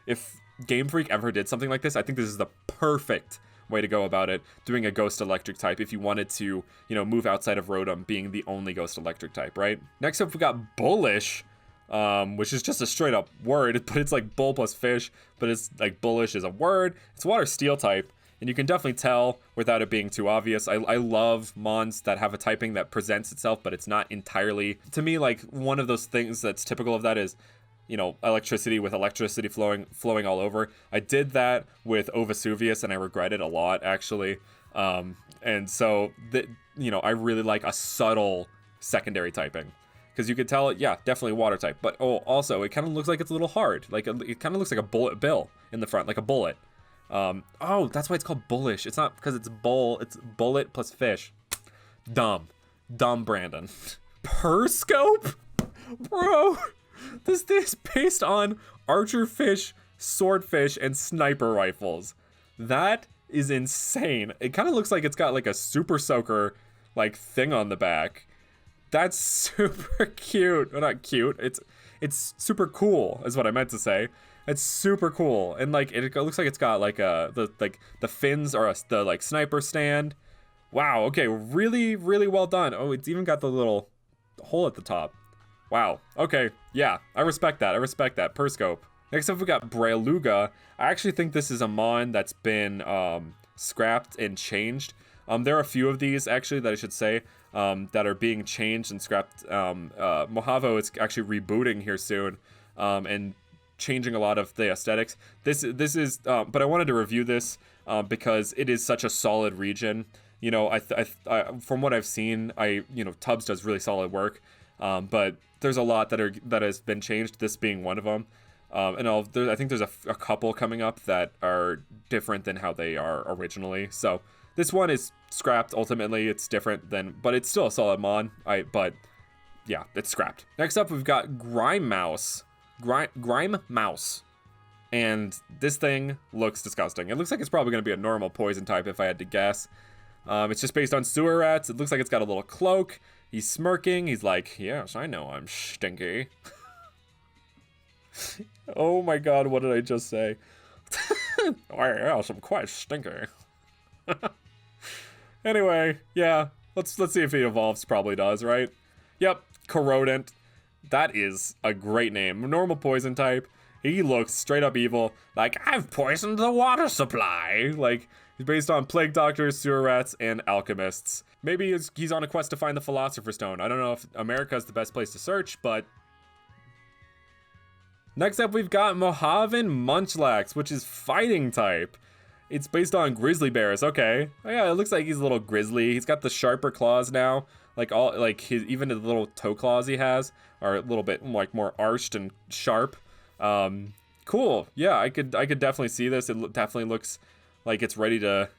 If Game Freak ever did something like this, I think this is the perfect way to go about it, doing a Ghost Electric type if you wanted to, you know, move outside of Rotom being the only Ghost Electric type, right? Next up, we got Bullish, which is just a straight up word, but it's like bull plus fish, but it's like Bullish is a word. It's Water Steel type, and you can definitely tell without it being too obvious. I love mons that have a typing that presents itself, but it's not entirely, to me, like one of those things that's typical of that is, you know, electricity with electricity flowing all over. I did that with Ovasuvius, and I regret it a lot, actually. And so, you know, I really like a subtle secondary typing, because you could tell it, yeah, definitely water type. But also, it kind of looks like it's a little hard. Like, it kind of looks like a bullet bill in the front, like a bullet. That's why it's called Bullish. It's not because it's bull, it's bullet plus fish. Dumb, Brandon. Perscope? Bro, this thing is based on archer fish, swordfish, and sniper rifles. That is insane. It kind of looks like it's got like a super soaker like thing on the back. That's super cute. Well, not cute. It's super cool is what I meant to say. It's super cool, and like it looks like it's got like the fins are the like sniper stand. Wow. Okay. Really, really well done. Oh, it's even got the little hole at the top. Wow. Okay. Yeah. I respect that. Perscope. Next up, we got Breluga. I actually think this is a mon that's been scrapped and changed. There are a few of these actually that I should say that are being changed and scrapped. Mohavo is actually rebooting here soon, and changing a lot of the aesthetics. This is, but I wanted to review this because it is such a solid region. You know, I from what I've seen, Tubbs does really solid work, but there's a lot that has been changed. This being one of them, and I think there's a couple coming up that are different than how they are originally. So this one is scrapped. Ultimately, it's different but it's still a solid mon. But yeah, it's scrapped. Next up, we've got Grime Mouse, and this thing looks disgusting. It looks like it's probably going to be a normal poison type if I had to guess. It's just based on sewer rats. It looks like it's got a little cloak. He's smirking. He's like, yes, I know I'm stinky. Oh my god, what did I just say? Yes, I'm quite stinky. Anyway, yeah, let's see if he evolves. Probably does, right? Yep, Corrodent. That is a great name. Normal poison type. He looks straight up evil. Like, I've poisoned the water supply. Like, he's based on plague doctors, sewer rats, and alchemists. Maybe he's on a quest to find the Philosopher's Stone. I don't know if America is the best place to search, but... Next up, we've got Mohavan Munchlax, which is fighting type. It's based on grizzly bears. Okay. Oh, yeah, it looks like he's a little grizzly. He's got the sharper claws now. Even the little toe claws he has are a little bit like more arched and sharp. Cool. Yeah, I could definitely see this. It definitely looks like it's ready to,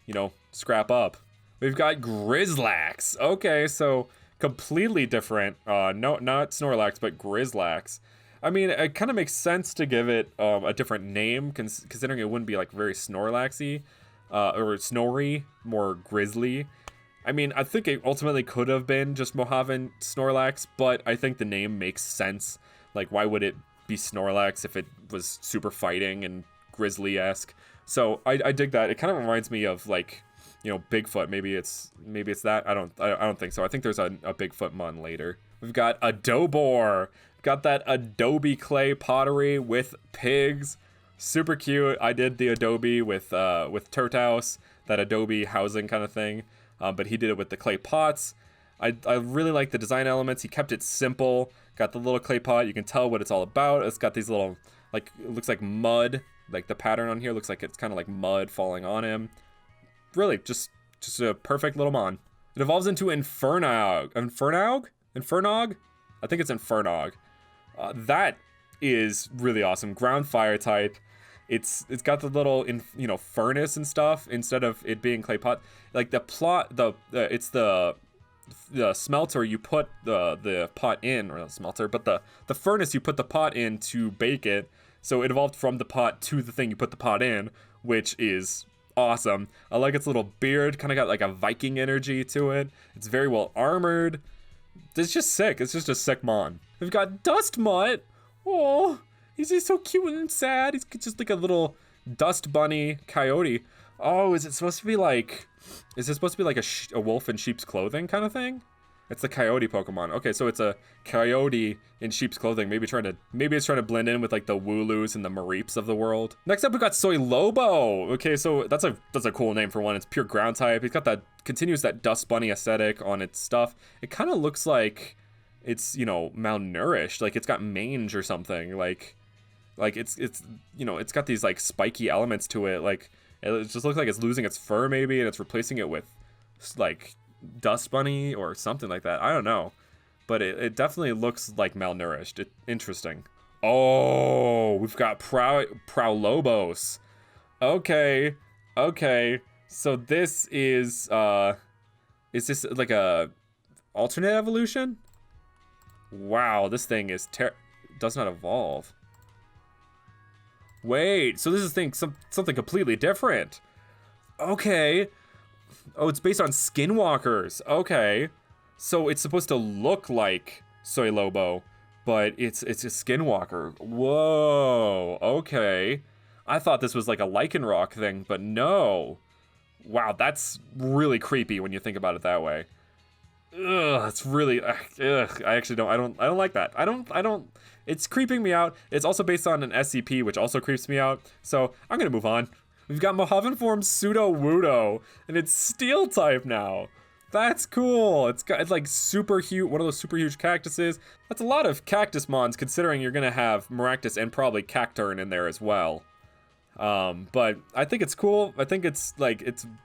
scrap up. We've got Grizzlax. Okay, so completely different. No, not Snorlax, but Grizzlax. I mean, it kind of makes sense to give it a different name, considering it wouldn't be like very Snorlaxy or Snorry, more grizzly. I mean, I think it ultimately could have been just Mohavan Snorlax, but I think the name makes sense. Like, why would it be Snorlax if it was super fighting and grizzly-esque? So I dig that. It kind of reminds me of like, Bigfoot. Maybe it's that. I don't think so. I think there's a Bigfoot mon later. We've got Adobor. Got that Adobe clay pottery with pigs. Super cute. I did the Adobe with Turthouse, that Adobe housing kind of thing. But he did it with the clay pots. I really like the design elements. He kept it simple. Got the little clay pot. You can tell what it's all about. It's got these little, like, it looks like mud. Like the pattern on here looks like it's kind of like mud falling on him. Really, just a perfect little mon. It evolves into Infernog. Infernog? I think it's Infernog. That is really awesome. Ground fire type. It's got the little furnace and stuff instead of it being clay pot. Like the plot, it's the smelter you put the pot in, or not smelter, but the furnace you put the pot in to bake it. So it evolved from the pot to the thing you put the pot in, which is awesome. I like its little beard, kind of got like a Viking energy to it. It's very well armored. It's just sick. It's just a sick mon. We've got Dust Mutt. Oh, he's just so cute and sad. He's just like a little dust bunny coyote. Oh, is it supposed to be like... Is this supposed to be like a wolf in sheep's clothing kind of thing? It's the coyote Pokemon. Okay, so it's a coyote in sheep's clothing. Maybe it's trying to blend in with like the Wooloos and the Mareeps of the world. Next up, we got Soy Lobo. Okay, so that's a cool name for one. It's pure ground type. It's got that continues that dust bunny aesthetic on its stuff. It kind of looks like it's, you know, malnourished. Like it's got mange or something. Like it's you know, it's got these like spiky elements to it. Like it just looks like it's losing its fur maybe, and it's replacing it with like dust bunny or something like that. I don't know, but it definitely looks like malnourished. Interesting. Oh, we've got Prowlobos. Okay, so this is this like a alternate evolution? Wow, this thing is does not evolve. Wait, so this is something completely different. Okay. Oh, it's based on skinwalkers. Okay. So it's supposed to look like Soy Lobo, but it's a skinwalker. Whoa. Okay. I thought this was like a Lycanroc thing, but no. Wow, that's really creepy when you think about it that way. Ugh, it's really ugh. I actually don't like that. I don't it's creeping me out. It's also based on an SCP, which also creeps me out. So I'm gonna move on. We've got Mohavan form Sudowoodo, and it's steel type now. That's cool. It's like super huge, one of those super huge cactuses. That's a lot of cactus mons, considering you're gonna have Maractus and probably Cacturn in there as well. But I think it's cool. I think it's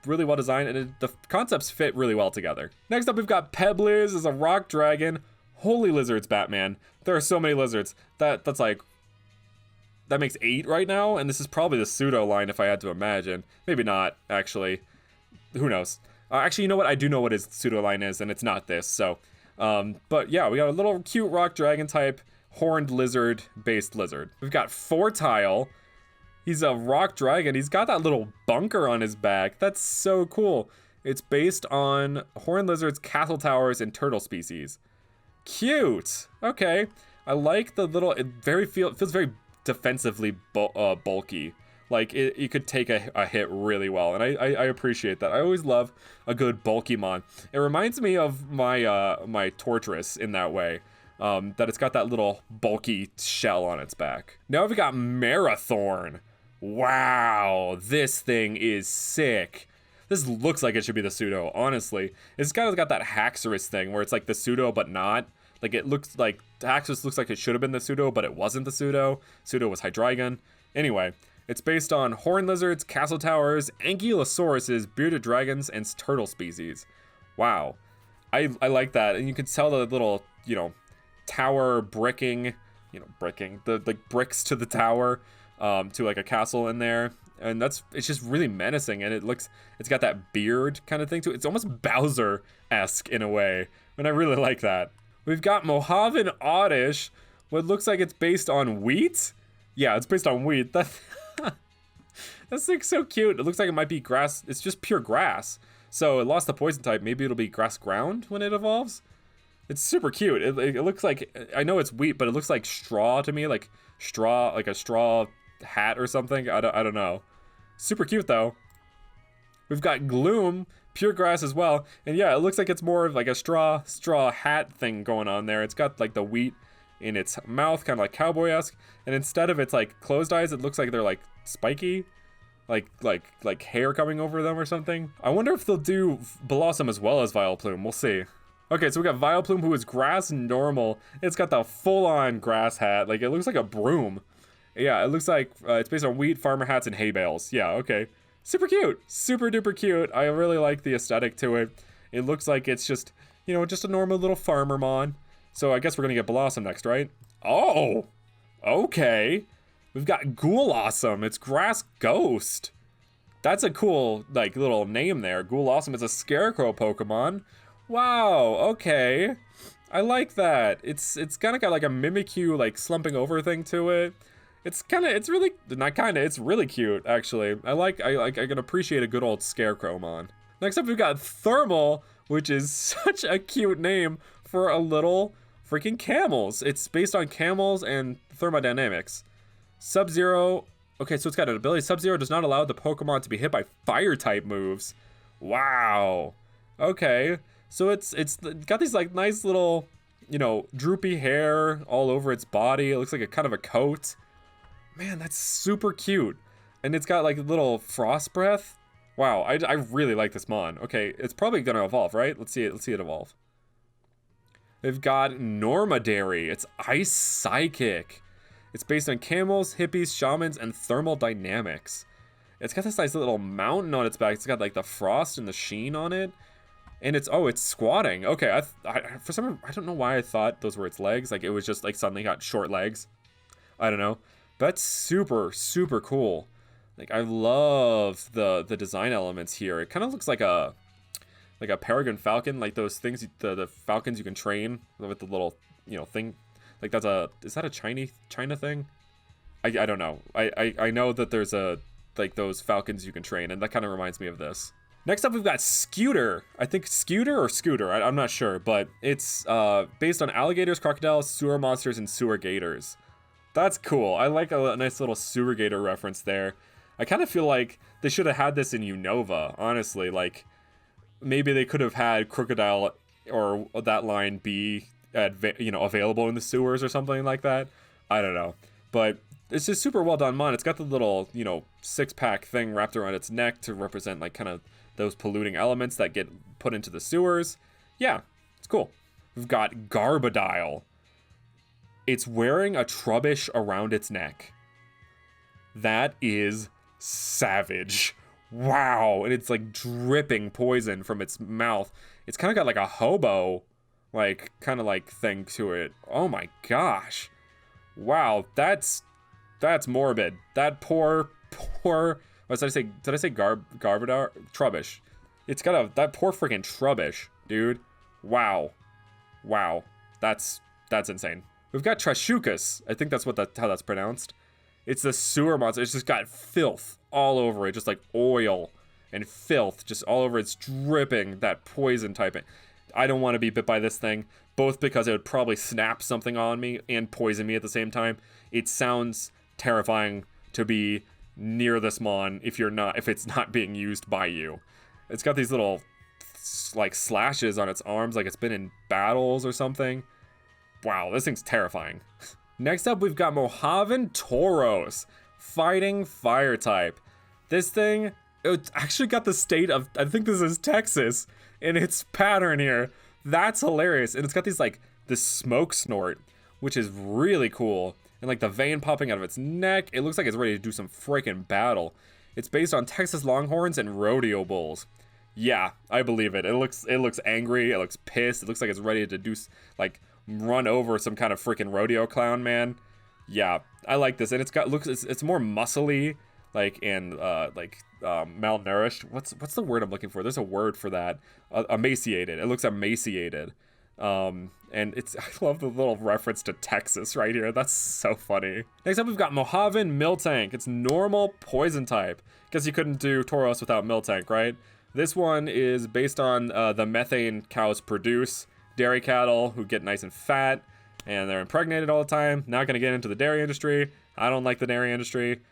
really well designed, and the concepts fit really well together. Next up, we've got Pebbliz as a rock dragon. Holy lizards, Batman. There are so many lizards. That makes 8 right now, and this is probably the pseudo line if I had to imagine. Maybe not, actually. Who knows? Actually, you know what? I do know what his pseudo line is, and it's not this. So, but yeah, we got a little cute rock dragon type horned lizard-based lizard. We've got Fortile. He's a rock dragon. He's got that little bunker on his back. That's so cool. It's based on horned lizards, castle towers, and turtle species. Cute. Okay. I like the little. It feels very defensively bulky. Like it could take a hit really well, and I appreciate that. I always love a good bulky mon. It reminds me of my my Tortoise in that way. That it's got that little bulky shell on its back. Now we've got Marathorn. Wow, this thing is sick. This looks like it should be the pseudo, honestly. It's kind of got that Haxorus thing where it's like the pseudo but not. Like it looks like Haxorus looks like it should have been the pseudo, but it wasn't the pseudo. Pseudo was Hydreigon. Anyway, it's based on horned lizards, castle towers, Ankylosauruses, bearded dragons, and turtle species. Wow, I like that, and you can tell the little, you know, tower bricking, the like bricks to the tower, to like a castle in there, and it's just really menacing, and it's got that beard kind of thing to it. It's almost Bowser-esque in a way, and I really like that. We've got Mohavan Oddish, what looks like it's based on wheat. Yeah, it's based on wheat. That's like so cute. It looks like it might be grass. It's just pure grass. So it lost the poison type. Maybe it'll be grass ground when it evolves. It's super cute. It looks like, I know it's wheat, but it looks like straw to me, like a straw hat or something. I don't know. Super cute though. We've got Gloom, pure grass as well, and yeah, it looks like it's more of like a straw hat thing going on there. It's got like the wheat in its mouth, kind of like cowboy-esque, and instead of its like closed eyes, it looks like they're like spiky, like hair coming over them or something. I wonder if they'll do Blossom as well as Vileplume. We'll see. Okay, so we got Vileplume, who is grass normal. It's got the full-on grass hat. Like, it looks like a broom. Yeah, it looks like it's based on wheat, farmer hats, and hay bales. Yeah, okay. Super cute. Super duper cute. I really like the aesthetic to it. It looks like it's just, you know, just a normal little farmer mon. So I guess we're gonna get Blossom next, right? Oh, okay. We've got Ghoulawesome. It's Grass Ghost. That's a cool, like, little name there. Ghoulawesome is a Scarecrow Pokemon. Wow, okay. I like that. It's kind of got like a Mimikyu like slumping over thing to it. It's really cute actually. I can appreciate a good old Scarecrowmon. Next up we've got Thermal, which is such a cute name for a little freaking camels. It's based on camels and thermodynamics. Sub-Zero, okay, so it's got an ability. Sub-Zero does not allow the Pokemon to be hit by fire type moves. Wow. Okay. So it's got these like nice little, you know, droopy hair all over its body. It looks like a kind of a coat. Man, that's super cute. And it's got like a little frost breath. Wow, I really like this mon. Okay, it's probably gonna evolve, right? Let's see it evolve. They've got Normadary. It's Ice Psychic. It's based on camels, hippies, shamans, and thermal dynamics. It's got this nice little mountain on its back. It's got like the frost and the sheen on it. And it's squatting. Okay, for some reason, I don't know why I thought those were its legs. Like it was just like suddenly got short legs. I don't know. But that's super, super cool. Like I love the design elements here. It kind of looks like a peregrine falcon, like those things, the falcons you can train with the little, you know, thing. Like is that a China thing? I don't know. I know that there's like those falcons you can train, and that kind of reminds me of this. Next up, we've got Scooter. I think Scooter or Scooter, I'm not sure, but it's based on alligators, crocodiles, sewer monsters, and sewer gators. That's cool. I like a nice little sewer gator reference there. I kind of feel like they should have had this in Unova, honestly. Like, maybe they could have had crocodile or that line be, available in the sewers or something like that. I don't know. But it's just super well done mon. It's got the little, you know, six-pack thing wrapped around its neck to represent, like, kind of those polluting elements that get put into the sewers. Yeah, it's cool. We've got Garbodile. It's wearing a trubbish around its neck. That is savage. Wow. And it's like dripping poison from its mouth. It's kind of got like a hobo, like, kind of like thing to it. Oh my gosh. Wow, that's morbid. That poor, what did I say? Did I say Garbodile? Trubbish. It's got that poor freaking Trubbish, dude. Wow. That's insane. We've got Trashukas. I think that's how that's pronounced. It's the sewer monster. It's just got filth all over it, just like oil and filth just all over. It's dripping that poison type. I don't want to be bit by this thing, both because it would probably snap something on me and poison me at the same time. It sounds terrifying to be near this mon if it's not being used by you. It's got these little like slashes on its arms, like it's been in battles or something. Wow, this thing's terrifying. Next up, we've got Mohavo Tauros, fighting fire type. This thing, it actually got the state of, I think this is Texas, in its pattern here. That's hilarious. And it's got these like this smoke snort, which is really cool. And like the vein popping out of its neck, it looks like it's ready to do some freaking battle. It's based on Texas Longhorns and rodeo bulls. Yeah, I believe it. It looks angry. It looks pissed. It looks like it's ready to do like run over some kind of freaking rodeo clown, man. Yeah, I like this. And it's more muscly, like, and malnourished. What's the word I'm looking for? There's a word for that. Emaciated. It looks emaciated. And I love the little reference to Texas right here. That's so funny. Next up, we've got Mohavo Miltank. It's normal poison type. Guess you couldn't do Tauros without Miltank, right? This one is based on the methane cows produce. Dairy cattle who get nice and fat, and they're impregnated all the time. Not gonna get into the dairy industry. I don't like the dairy industry.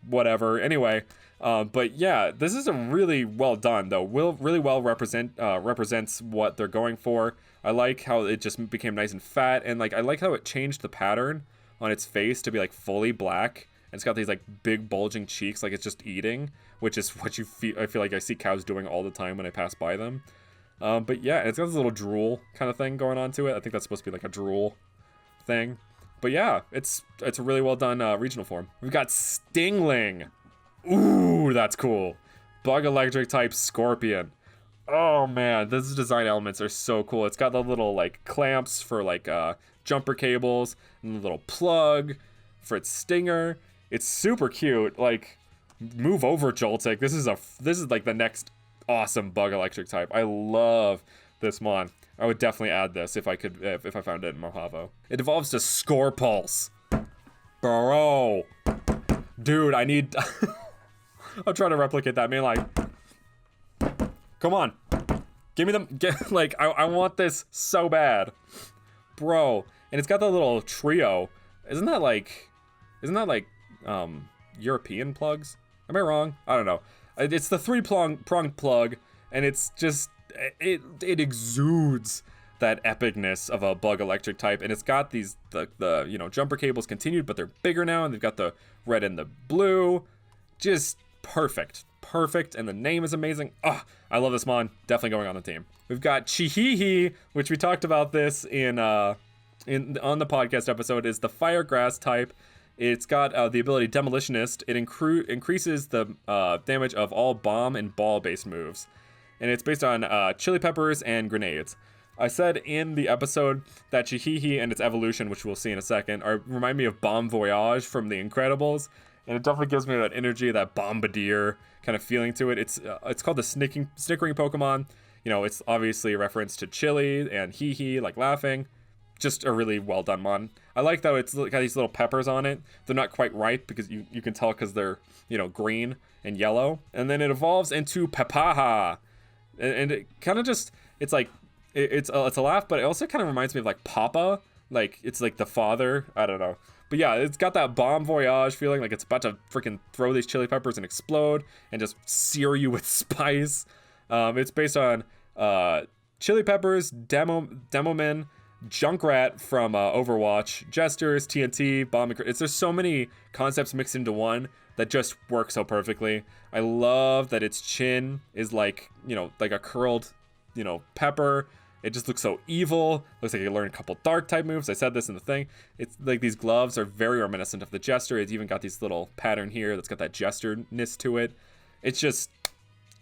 Whatever. Anyway, but yeah, this is a really well done though. Really well represents what they're going for. I like how it just became nice and fat, and like I like how it changed the pattern on its face to be like fully black. And it's got these like big bulging cheeks, like it's just eating, which is what I feel like I see cows doing all the time when I pass by them. But yeah, it's got this little drool kind of thing going on to it. I think that's supposed to be like a drool thing. But yeah, it's a really well done regional form. We've got Stingling. Ooh, that's cool. Bug electric type Scorpion. Oh man, these design elements are so cool. It's got the little like clamps for like jumper cables and the little plug for its stinger. It's super cute. Like, move over, Joltik. This is like the next awesome bug electric type. I love this mon. I would definitely add this if I could, if I found it in Mohavo. It evolves to Scorepulse. Bro. Dude, I need... I'm trying to replicate that, man, like... Come on. Give me them... I want this so bad. Bro. And it's got that little trio. Isn't that like... European plugs? Am I wrong? I don't know. It's the three-pronged plug, and it's just... It exudes that epicness of a bug electric type, and it's got these the jumper cables continued, but they're bigger now, and they've got the red and the blue. Just perfect, and the name is amazing. I love this mon. Definitely going on the team. We've got Chihihi, which we talked about this on the podcast episode, is the fire grass type. It's got the ability Demolitionist. It increases the damage of all bomb and ball based moves. And it's based on chili peppers and grenades. I said in the episode that Chihihi and its evolution, which we'll see in a second, remind me of Bomb Voyage from The Incredibles. And it definitely gives me that energy, that bombardier kind of feeling to it. It's called the snickering Pokemon. It's obviously a reference to chili and hee, like laughing. Just a really well done mon. I like that it's got these little peppers on it. They're not quite ripe because you can tell because they're, green and yellow. And then it evolves into Pepaha. And it kind of just, it's like, it's a laugh, but it also kind of reminds me of like Papa. Like, it's like the father. I don't know. But yeah, it's got that Bomb Voyage feeling, like it's about to freaking throw these chili peppers and explode and just sear you with spice. It's based on chili peppers, Demoman, Junkrat from Overwatch, Jesters, TNT, Bomb. There's so many concepts mixed into one that just work so perfectly. I love that its chin is like, like a curled, pepper. It just looks so evil. Looks like you learn a couple dark type moves. I said this in the thing. It's like these gloves are very reminiscent of the Jester. It's even got these little pattern here that's got that Jester-ness to it. It's just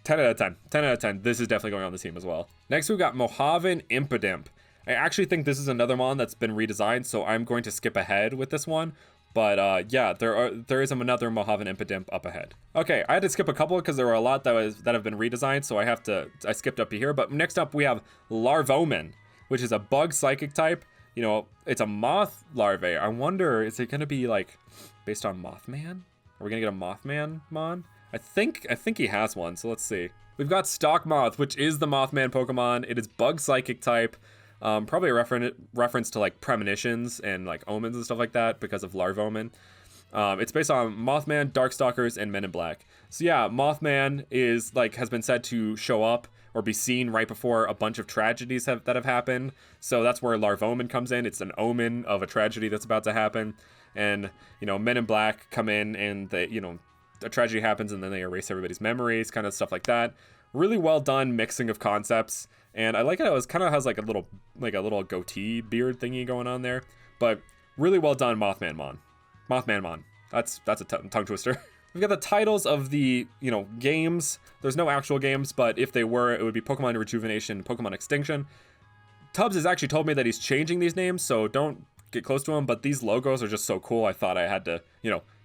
10 out of 10. 10 out of 10. This is definitely going on the team as well. Next, we've got Mohavo Impidimp. I actually think this is another mon that's been redesigned, so I'm going to skip ahead with this one. But yeah, there is another Mohavo Impidimp up ahead. Okay, I had to skip a couple because there were a lot that have been redesigned, so I skipped up to here. But next up we have Larvoman, which is a bug psychic type. It's a moth larvae. I wonder, is it gonna be like based on Mothman? Are we gonna get a Mothman mon? I think he has one, so let's see. We've got Stockmoth, which is the Mothman Pokemon. It is bug psychic type. Probably a reference to like premonitions and like omens and stuff like that because of Larvoman. It's based on Mothman, Darkstalkers, and Men in Black. So yeah, Mothman has been said to show up or be seen right before a bunch of tragedies that have happened. So that's where Larvoman comes in. It's an omen of a tragedy that's about to happen. And, Men in Black come in and a tragedy happens and then they erase everybody's memories, kind of stuff like that. Really well done mixing of concepts. And I like it. It kind of has like a little goatee beard thingy going on there, but really well done, Mothman mon. That's a tongue twister. We've got the titles of the games. There's no actual games, but if they were, it would be Pokemon Rejuvenation, Pokemon Extinction. Tubbs has actually told me that he's changing these names, so don't get close to him. But these logos are just so cool. I thought I had to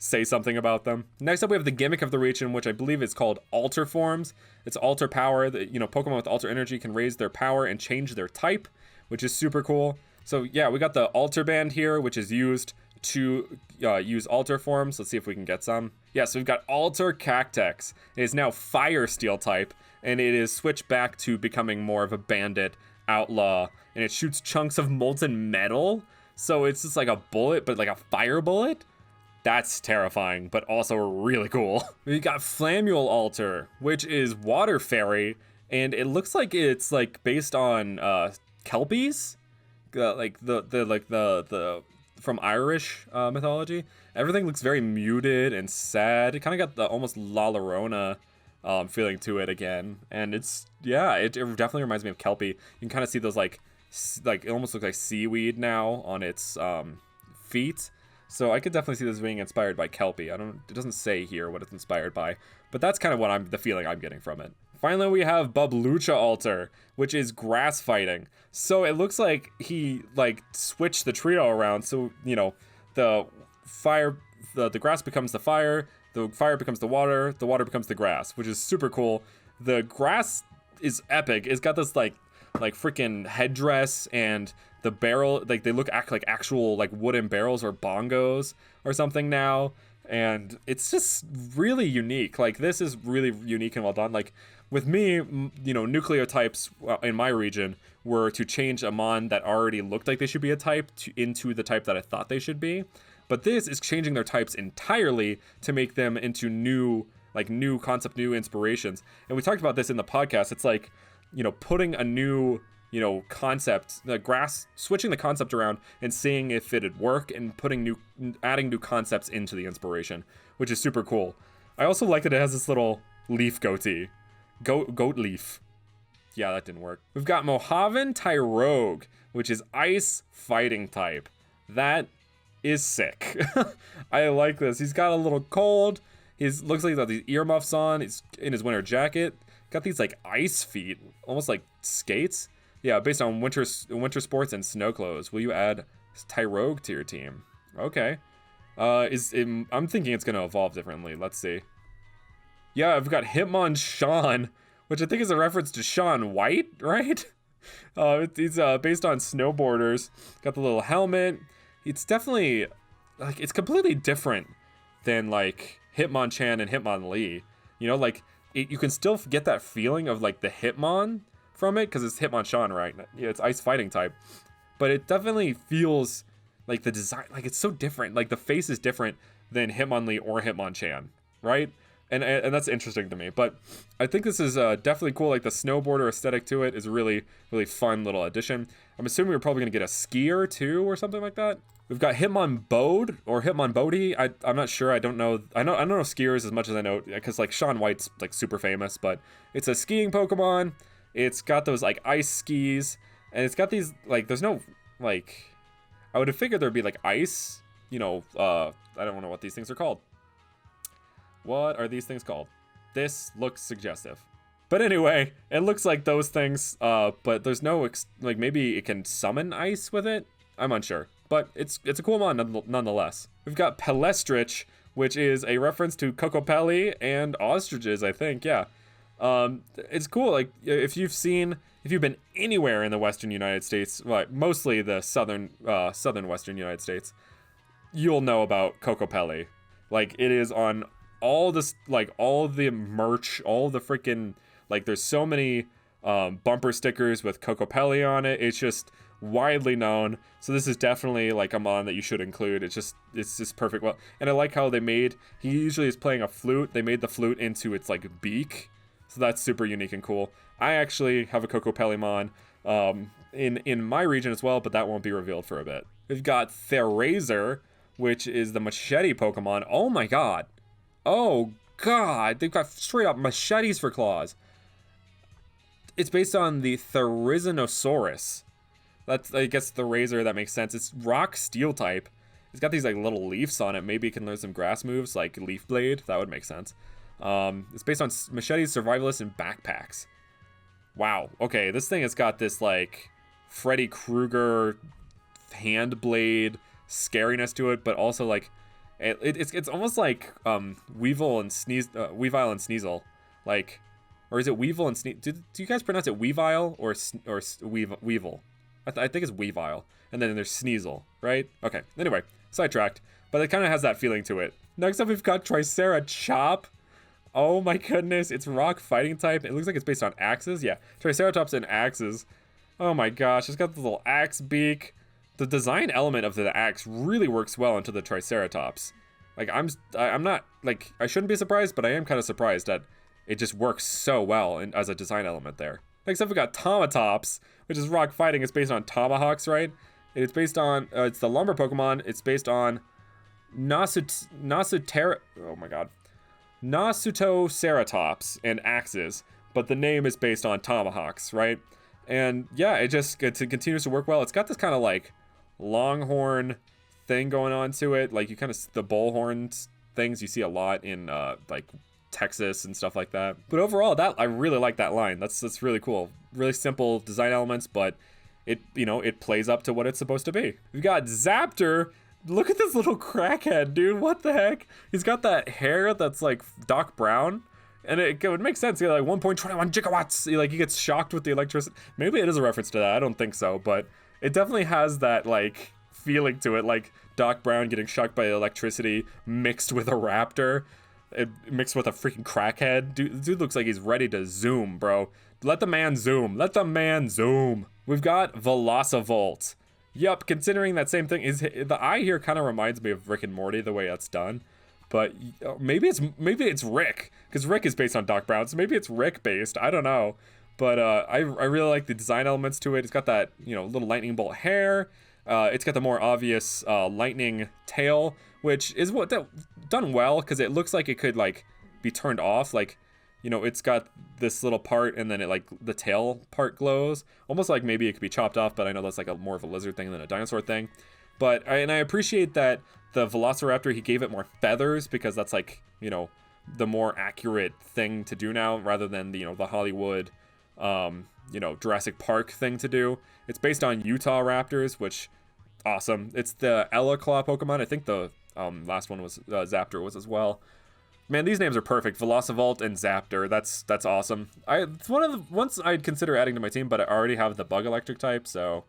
say something about them. Next up, we have the gimmick of the region, which I believe is called Alter Forms. It's Alter Power. Pokemon with Alter Energy can raise their power and change their type, which is super cool. So yeah, we got the Alter Band here, which is used to use Alter Forms. Let's see if we can get some. Yeah, so we've got Alter Cactyke. It is now Fire Steel type, and it is switched back to becoming more of a bandit, outlaw, and it shoots chunks of molten metal. So it's just like a bullet, but like a fire bullet. That's terrifying, but also really cool. We got Flameule Alter, which is Water Fairy, and it looks like it's like based on Kelpies, like the from Irish mythology. Everything looks very muted and sad. It kind of got the almost La Llorona feeling to it again, and it definitely reminds me of Kelpie. You can kind of see those like it almost looks like seaweed now on its feet. So I could definitely see this being inspired by Kelpie. It doesn't say here what it's inspired by, but that's kind of the feeling I'm getting from it. Finally, we have Bubbalucha Alter, which is grass fighting. So it looks like he switched the trio around. So, the grass becomes the fire becomes the water becomes the grass, which is super cool. The grass is epic. It's got this like freaking headdress and the barrel, like they look like actual like wooden barrels or bongos or something now. And it's just really unique. Like this is really unique and well done. Like with me, you know, nucleotypes in my region were to change a mon that already looked like they should be a type into the type that I thought they should be. But this is changing their types entirely to make them into new concept, new inspirations. And we talked about this in the podcast. It's like, you know, putting a new, you know, concept, switching the concept around and seeing if it'd work and adding new concepts into the inspiration, which is super cool. I also like that it has this little leaf goatee. Goat leaf. Yeah, that didn't work. We've got Mohavo Tyrogue, which is ice fighting type. That is sick. I like this. He's got a little cold. Looks like he's got these earmuffs on. He's in his winter jacket. Got these like ice feet, almost like skates. Yeah, based on winter sports and snow clothes. Will you add Tyrogue to your team? Okay. I'm thinking it's gonna evolve differently. Let's see. Yeah, I've got Hitmonchan, which I think is a reference to Shaun White, right? He's based on snowboarders. Got the little helmet. It's definitely like it's completely different than like Hitmonchan and Hitmonlee. You know, like you can still get that feeling of like the Hitmon from it because it's Hitmonchan, right? Yeah, it's ice fighting type, but it definitely feels like the design, like it's so different. Like the face is different than Hitmonlee or Hitmonchan, right? And that's interesting to me. But I think this is definitely cool. Like the snowboarder aesthetic to it is a really, really fun little addition. I'm assuming we're probably gonna get a skier too or something like that. We've got Hitmonbode or Hitmonbode. I'm not sure. I don't know skiers as much as I know because like Shaun White's like super famous, but it's a skiing Pokemon. It's got those like ice skis, and it's got these like there's no like I would have figured there'd be like ice. You know, I don't know what these things are called. What are these things called? This looks suggestive. But anyway, it looks like those things, but there's no, like maybe it can summon ice with it? I'm unsure, but it's a cool mon nonetheless. We've got Pelestrich, which is a reference to Cocopelli and ostriches, I think, yeah. It's cool, like, if you've been anywhere in the western United States, well, mostly the southern western United States, you'll know about Cocopelli. Like, it is on all this, like all the merch, all the freaking, like there's so many bumper stickers with Cocopelli on it. It's just widely known. So this is definitely like a mon that you should include. It's just perfect. Well, and I like how he usually is playing a flute. They made the flute into its like beak. So that's super unique and cool. I actually have a Cocopelli mon in my region as well, but that won't be revealed for a bit. We've got Therazer, which is the machete Pokemon. Oh my god. Oh god, they've got straight up machetes for claws. It's based on the Therizinosaurus. That's, I guess, the razor, that makes sense. It's rock steel type. It's got these like little leaves on it. Maybe it can learn some grass moves like Leaf Blade. That would make sense. It's based on machetes, survivalists, and backpacks. Wow. Okay, this thing has got this like Freddy Krueger hand blade scariness to it, but also like it's almost like Weevil and Sneasel, like, or is it Weevil and Sneasel? Do you guys pronounce it Weavile or Weevil? I think it's Weavile, and then there's Sneasel, right? Okay. Anyway, sidetracked, but it kind of has that feeling to it. Next up, we've got Tricerachop. Oh my goodness, it's rock fighting type. It looks like it's based on axes. Yeah, Triceratops and axes. Oh my gosh, it's got the little axe beak. The design element of the axe really works well into the Triceratops. Like I'm not like, I shouldn't be surprised, but I am kind of surprised that it just works so well as a design element there. Next up, we got Tomatops, which is rock fighting. It's based on tomahawks, right? It's based on it's the lumber Pokemon. It's based on Nasutoceratops and axes, but the name is based on tomahawks, right? And yeah, it continues to work well. It's got this kind of like longhorn thing going on to it, like you kind of the bullhorn things you see a lot in like Texas and stuff like that. But overall, that I really like that line. That's really cool. Really simple design elements, but it plays up to what it's supposed to be. We've got Zaptor. Look at this little crackhead, dude. What the heck? He's got that hair that's like Doc Brown. And it would make sense. Like 1.21 gigawatts. Like he gets shocked with the electricity. Maybe it is a reference to that. I don't think so, but it definitely has that like feeling to it, like Doc Brown getting shocked by electricity mixed with a raptor, mixed with a freaking crackhead. Dude looks like he's ready to zoom, bro. Let the man zoom. Let the man zoom. We've got Velocivolt. Yup, considering that same thing, the eye here kind of reminds me of Rick and Morty, the way that's done. But maybe it's Rick, because Rick is based on Doc Brown, so maybe it's Rick based. I don't know. But I really like the design elements to it. It's got that, you know, little lightning bolt hair. It's got the more obvious lightning tail, which is done well, because it looks like it could like be turned off. Like, you know, it's got this little part, and then it like the tail part glows, almost like maybe it could be chopped off. But I know that's like more of a lizard thing than a dinosaur thing. But I appreciate that the Velociraptor, he gave it more feathers, because that's like, you know, the more accurate thing to do now, rather than the, you know, the Hollywood, you know, Jurassic Park thing to do. It's based on Utah Raptors, which awesome. It's the Ella Claw Pokemon. I think the last one was Zaptor was as well. Man, these names are perfect. Velocivolt and Zaptor. That's awesome. It's one of the ones I'd consider adding to my team, but I already have the Bug Electric type, so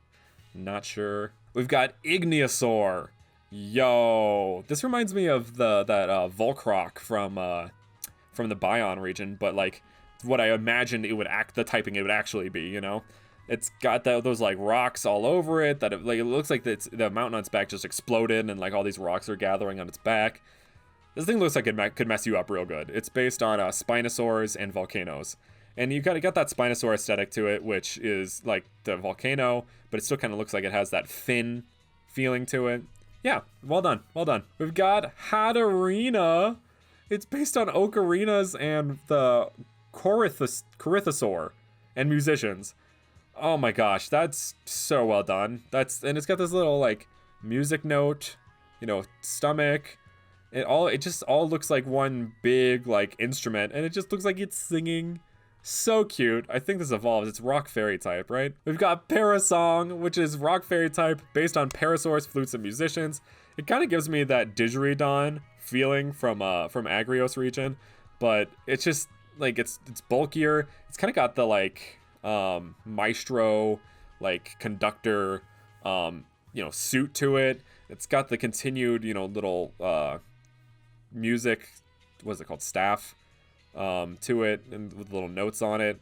not sure. We've got Igniosaur. Yo, this reminds me of that Volcroc from the Bion region, but like what I imagined the typing it would actually be, you know? It's got those like rocks all over it that it looks like the mountain on its back just exploded, and like all these rocks are gathering on its back. This thing looks like it could mess you up real good. It's based on Spinosaurs and volcanoes. And you got that Spinosaur aesthetic to it, which is like the volcano, but it still kind of looks like it has that fin feeling to it. Yeah, well done, well done. We've got Hatterena. It's based on ocarinas and the Corythosaur and musicians. Oh my gosh, that's so well done. And it's got this little like music note, you know, stomach. It just all looks like one big like instrument, and it just looks like it's singing. So cute. I think this evolves. It's Rock Fairy type, right? We've got Parasong, which is Rock Fairy type based on Parasaurs, Flutes, and Musicians. It kind of gives me that Didgeridon feeling from Agrios region, but it's just like it's bulkier. It's kind of got the like maestro like conductor you know, suit to it. It's got the continued, you know, little music, what's it called, staff to it, and with little notes on it.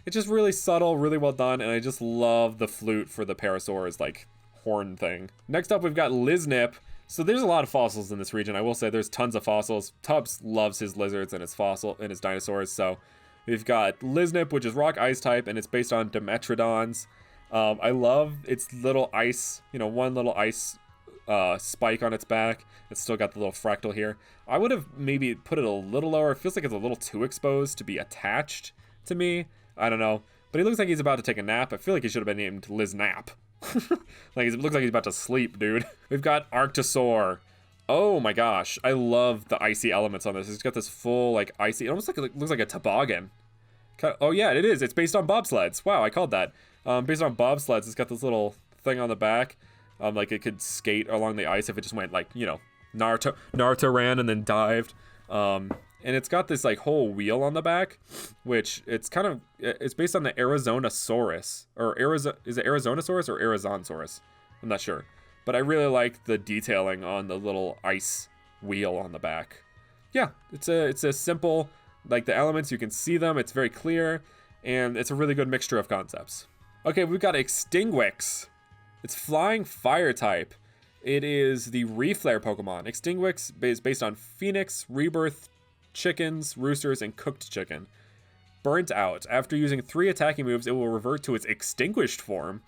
It's just really subtle, really well done, and I just love the flute for the Parasaur's like horn thing. Next up, we've got Liznip. So there's a lot of fossils in this region. I will say there's tons of fossils. Tubbs loves his lizards and his dinosaurs. So we've got Liznip, which is rock ice type, and it's based on Dimetrodons. I love its little ice, you know, one little ice spike on its back. It's still got the little fractal here. I would have maybe put it a little lower. It feels like it's a little too exposed to be attached to me. I don't know. But he looks like he's about to take a nap. I feel like he should have been named Liznap. Like, it looks like he's about to sleep, dude. We've got Arctosaur. Oh my gosh. I love the icy elements on this. It's got this full, like, icy... It almost looks like a toboggan. Oh yeah, it is. It's based on bobsleds. Wow, I called that. Based on bobsleds, it's got this little thing on the back. Like, it could skate along the ice if it just went, like, you know, Naruto ran and then dived. And it's got this like whole wheel on the back, which it's based on the Arizonasaurus, or is it Arizonasaurus or Arizonsaurus? I'm not sure, but I really like the detailing on the little ice wheel on the back. Yeah, it's a simple, like the elements, you can see them, it's very clear, and it's a really good mixture of concepts. Okay, we've got Extinguix. It's flying fire type. It is the Reflare Pokemon. Extinguix is based on Phoenix, Rebirth, chickens, roosters, and cooked chicken. Burnt out. After using 3 attacking moves, it will revert to its extinguished form.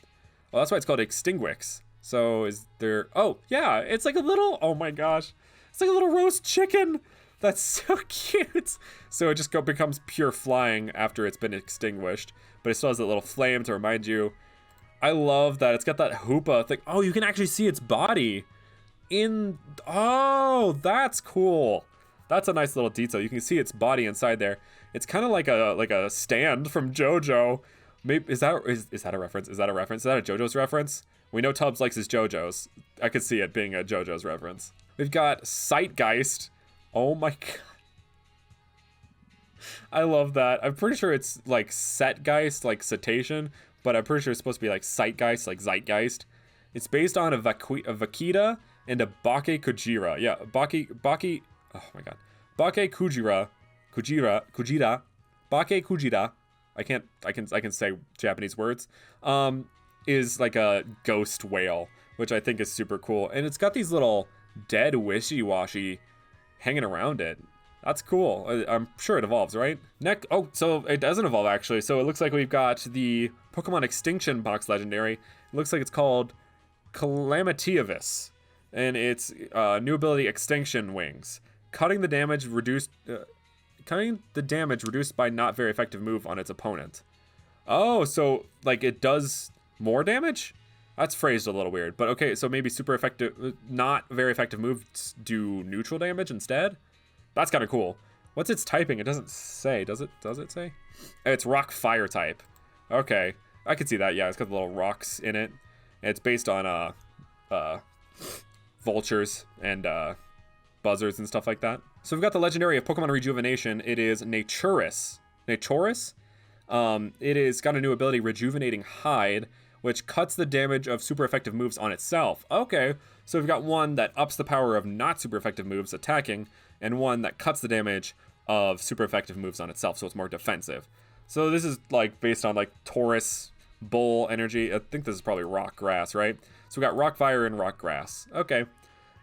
Well, that's why it's called Extinguix. So is there... Oh, yeah, it's like a little... Oh my gosh. It's like a little roast chicken. That's so cute. So it just becomes pure flying after it's been extinguished. But it still has that little flame to remind you. I love that. It's got that Hoopa thing. Oh, you can actually see its body in... Oh, that's cool. That's a nice little detail. You can see its body inside there. It's kind of like a stand from JoJo. Maybe is that a reference? Is that a reference? Is that a JoJo's reference? We know Tubbs likes his JoJo's. I could see it being a JoJo's reference. We've got Sightgeist. Oh my god. I love that. I'm pretty sure it's like Setgeist, like cetacean, but I'm pretty sure it's supposed to be like Zeitgeist, like Zeitgeist. It's based on a Vaquita and a Bake Kujira. Yeah, Bake, oh my god. Bake Kujira, Bake Kujira. I can say Japanese words. Is like a ghost whale, which I think is super cool. And it's got these little dead wishy-washy hanging around it. That's cool. I'm sure it evolves, right? Oh, so it doesn't evolve actually. So it looks like we've got the Pokemon Extinction Box Legendary. It looks like it's called Calamitiavis. And it's new ability Extinction Wings. Cutting the damage reduced by not very effective move on its opponent. Oh, so like it does more damage? That's phrased a little weird, but okay, so maybe super effective, not very effective moves do neutral damage instead? That's kind of cool. What's its typing? It doesn't say, does it? Does it say? It's rock fire type. Okay, I can see that, yeah, it's got the little rocks in it. It's based on vultures and buzzards and stuff like that. So we've got the legendary of Pokemon Rejuvenation. It is Naturis. It is got a new ability, Rejuvenating Hide, which cuts the damage of super effective moves on itself. Okay, so we've got one that ups the power of not super effective moves attacking, and one that cuts the damage of super effective moves on itself, so it's more defensive. So this is like based on like Taurus, Bull energy. I think this is probably Rock Grass, right? So we got Rock Fire and Rock Grass. Okay.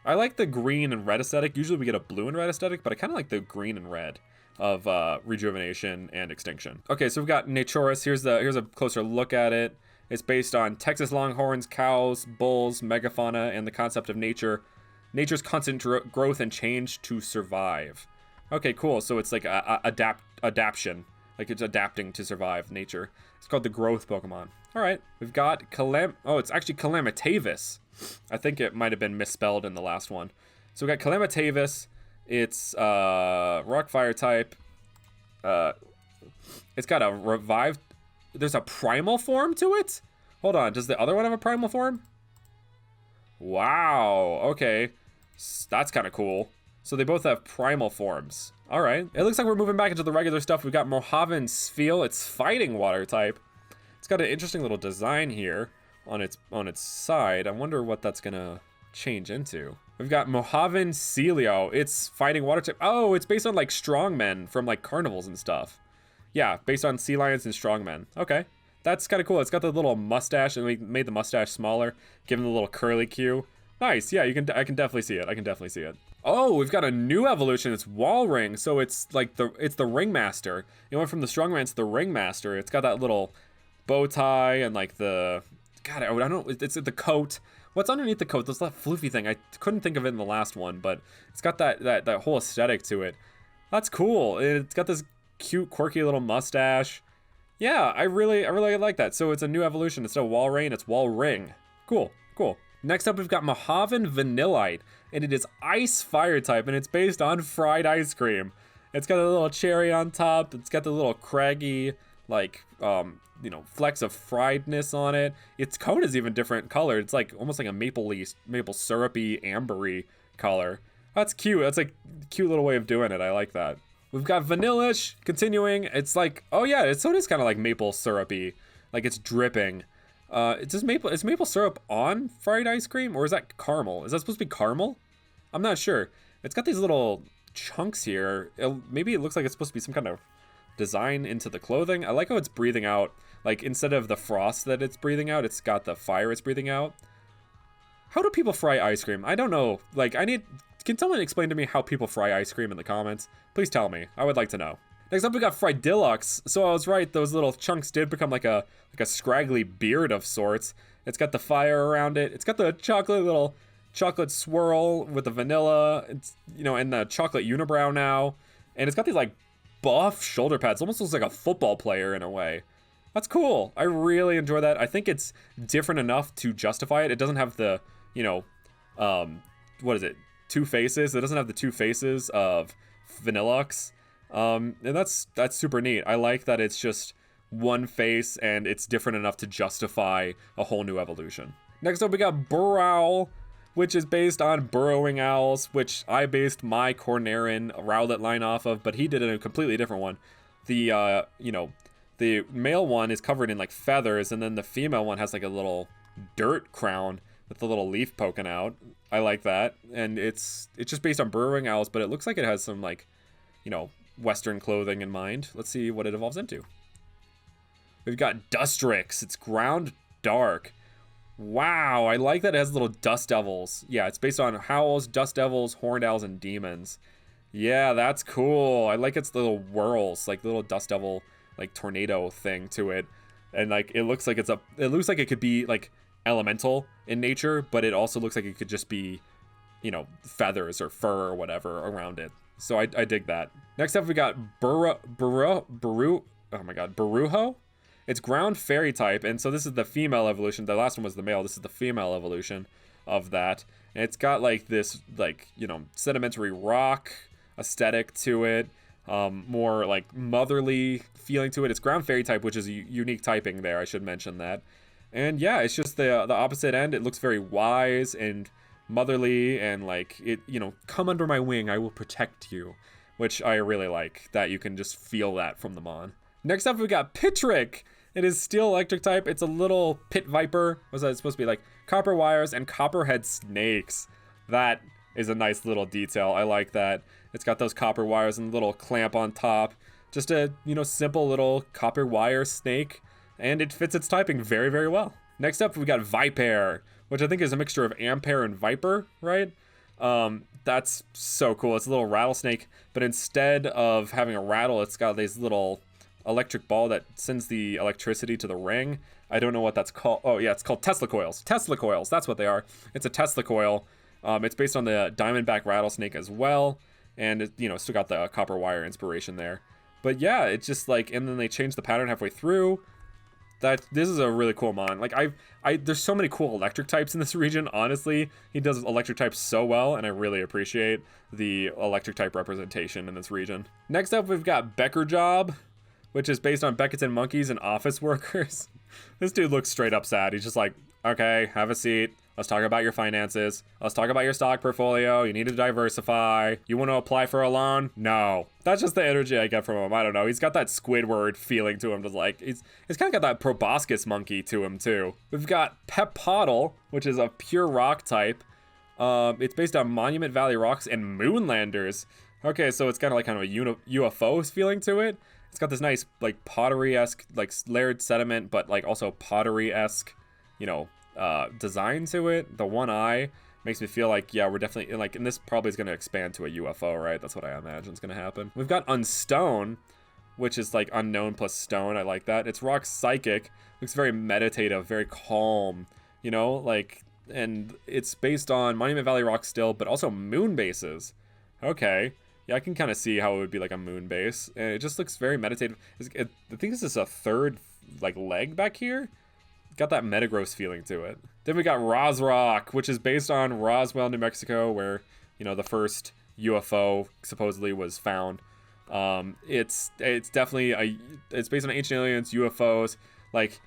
I like the green and red aesthetic. Usually we get a blue and red aesthetic, but I kind of like the green and red of Rejuvenation and Extinction. Okay, so we've got Naturis. Here's a closer look at it. It's based on Texas Longhorns, cows, bulls, megafauna, and the concept of nature's constant growth and change to survive. Okay, cool. So it's like adaptation. Like it's adapting to survive nature. It's called the growth Pokemon. All right, we've got it's actually Calamitavis. I think it might have been misspelled in the last one. So we got Calamitavis. It's rock fire type. It's got a revived. There's a primal form to it? Hold on, does the other one have a primal form? Wow, okay. That's kind of cool. So they both have primal forms. All right, it looks like we're moving back into the regular stuff. We've got Mohavo Spheal. It's fighting water type. It's got an interesting little design here on its side. I wonder what that's gonna change into. We've got Mohavo Celio. It's fighting water type. Oh, it's based on like strongmen from like carnivals and stuff. Yeah, based on sea lions and strongmen. Okay, that's kind of cool. It's got the little mustache, and we made the mustache smaller, given the little curly Q. Nice. Yeah, I can definitely see it. Oh, we've got a new evolution. It's Walring. So it's like the Ringmaster. It went from the strongman to the Ringmaster. It's got that little bow tie and like the God. I don't know. It's the coat. What's underneath the coat? There's that floofy thing. I couldn't think of it in the last one, but it's got that whole aesthetic to it. That's cool. It's got this cute, quirky little mustache. Yeah, I really like that. So it's a new evolution. Instead of Walrein, it's Walring. Cool. Next up, we've got Mohavo Vanillite, and it is ice fire type, and it's based on fried ice cream. It's got a little cherry on top. It's got the little craggy, like, flecks of friedness on it. Its coat is even different colored. It's like almost like a maple syrupy, ambery color. That's cute. That's like a cute little way of doing it. I like that. We've got Vanillish continuing. It's like, oh yeah, it is kind of like maple syrupy, like it's dripping. Is maple syrup on fried ice cream, or is that caramel? Is that supposed to be caramel? I'm not sure. It's got these little chunks here. Maybe it looks like it's supposed to be some kind of design into the clothing. I like how it's breathing out. Like instead of the frost that it's breathing out, it's got the fire it's breathing out. How do people fry ice cream? I don't know. Like can someone explain to me how people fry ice cream in the comments? Please tell me. I would like to know. Next up, we got Fridillux. So I was right, those little chunks did become like a scraggly beard of sorts. It's got the fire around it. It's got the chocolate swirl with the vanilla. It's, and the chocolate unibrow now. And it's got these like buff shoulder pads. It almost looks like a football player in a way. That's cool. I really enjoy that. I think it's different enough to justify it. It doesn't have the, what is it? 2 faces. It doesn't have the 2 faces of Vanillux. And that's super neat. I like that it's just one face and it's different enough to justify a whole new evolution. Next up, we got Burrow, which is based on burrowing owls, which I based my Cornarian Rowlet line off of, but he did a completely different one. the you know, the male one is covered in like feathers, and then the female one has like a little dirt crown with a little leaf poking out. I like that. And it's just based on burrowing owls, but it looks like it has some like, you know, Western clothing in mind. Let's see what it evolves into. We've got Dustrix. It's ground dark. Wow, I like that it has little dust devils. Yeah, it's based on howls, dust devils, horned owls, and demons. Yeah, that's cool. I like its little whirls, like little dust devil, like tornado thing to it. And like it looks like it looks like it could be like elemental in nature, but it also looks like it could just be, you know, feathers or fur or whatever around it. So I dig that. Next up we got Buruho. It's ground fairy type, and so this is the female evolution. The last one was the male. This is the female evolution of that. And it's got like this, like, you know, sedimentary rock aesthetic to it, more like motherly feeling to it. It's ground fairy type, which is a unique typing there. I should mention that. And yeah, it's just the opposite end. It looks very wise and motherly, and like it, you know, come under my wing, I will protect you, which I really like. That you can just feel that from the Mon. Next up, we got Pitrick. It is steel electric type. It's a little pit viper. What's that? It's supposed to be like copper wires and copperhead snakes. That is a nice little detail. I like that. It's got those copper wires and a little clamp on top. Just a, you know, simple little copper wire snake, and it fits its typing very, very well. Next up, we got Viper, which I think is a mixture of Ampere and Viper, right? That's so cool. It's a little rattlesnake, but instead of having a rattle, it's got these little electric ball that sends the electricity to the ring. I don't know what that's called. Oh yeah, it's called Tesla coils. Tesla coils, that's what they are. It's a Tesla coil. It's based on the diamondback rattlesnake as well, and it, you know, still got the copper wire inspiration there. But yeah, it's just like, and then they changed the pattern halfway through. This is a really cool Mon. Like there's so many cool electric types in this region. Honestly, he does electric types so well, and I really appreciate the electric type representation in this region. Next up, we've got Becker Job, which is based on Beckerton monkeys and office workers. This dude looks straight up sad. He's just like, okay, have a seat. Let's talk about your finances. Let's talk about your stock portfolio. You need to diversify. You want to apply for a loan? No. That's just the energy I get from him. I don't know. He's got that Squidward feeling to him. Just like, he's kind of got that proboscis monkey to him too. We've got Pepoddle, which is a pure rock type. It's based on Monument Valley rocks and Moonlanders. Okay, so it's kind of a UFO feeling to it. It's got this nice like pottery-esque, like layered sediment, but like also pottery-esque, you know, design to it. The one eye makes me feel like, yeah, we're definitely like, and this probably is going to expand to a UFO, right? That's what I imagine is going to happen. We've got Unstone, which is like unknown plus stone. I like that. It's rock psychic. Looks very meditative, very calm, you know, like, and it's based on Monument Valley rock still, but also moon bases. Okay. Yeah, I can kind of see how it would be like a moon base. And it just looks very meditative. I think this is a third like leg back here. Got that Metagross feeling to it. Then we got Rosrock, which is based on Roswell, New Mexico, where, you know, the first UFO supposedly was found. It's definitely it's based on ancient aliens, UFOs. Like,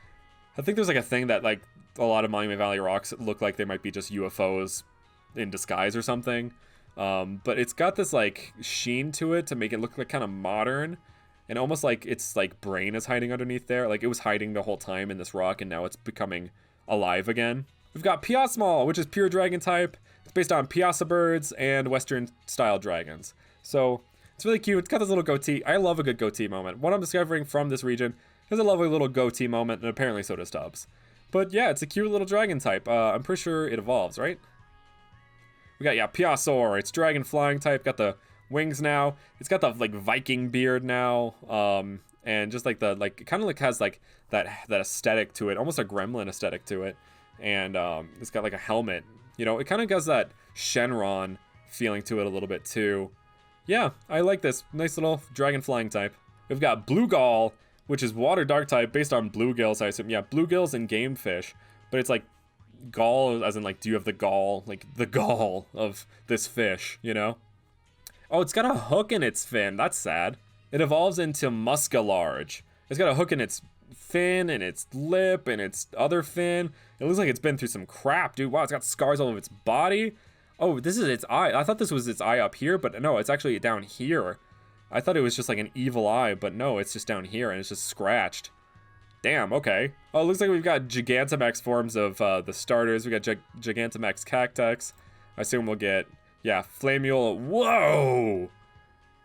I think there's like a thing that like a lot of Monument Valley rocks look like they might be just UFOs in disguise or something. But it's got this like sheen to it to make it look like kind of modern, and almost like its like brain is hiding underneath there. Like it was hiding the whole time in this rock, and now it's becoming alive again. We've got Piasmal, which is pure dragon type. It's based on Piasa birds and Western style dragons. So it's really cute. It's got this little goatee. I love a good goatee moment. What I'm discovering from this region is a lovely little goatee moment, and apparently so does Stubbs. But yeah, it's a cute little dragon type. I'm pretty sure it evolves, right? We got, yeah, Piasaur. It's dragon flying type. Got the wings now. It's got the like Viking beard now. And just like the like, it kind of like has like that aesthetic to it, almost a gremlin aesthetic to it. And it's got like a helmet. You know, it kind of has that Shenron feeling to it a little bit too. Yeah, I like this. Nice little dragon flying type. We've got Bluegall, which is water dark type based on bluegills, I assume. Yeah, bluegills and game fish. But it's like gall, as in like, do you have the gall, like the gall of this fish, you know? Oh, it's got a hook in its fin. That's sad. It evolves into Muscalarge. It's got a hook in its fin and its lip and its other fin. It looks like it's been through some crap, dude. Wow, it's got scars all over its body. Oh, this is its eye. I thought this was its eye up here, but no, it's actually down here. I thought it was just like an evil eye, but no, it's just down here and it's just scratched. Damn, okay. Oh, it looks like we've got Gigantamax forms of the starters. We got Gigantamax Cactyke. I assume we'll get, yeah, Flameule. Whoa!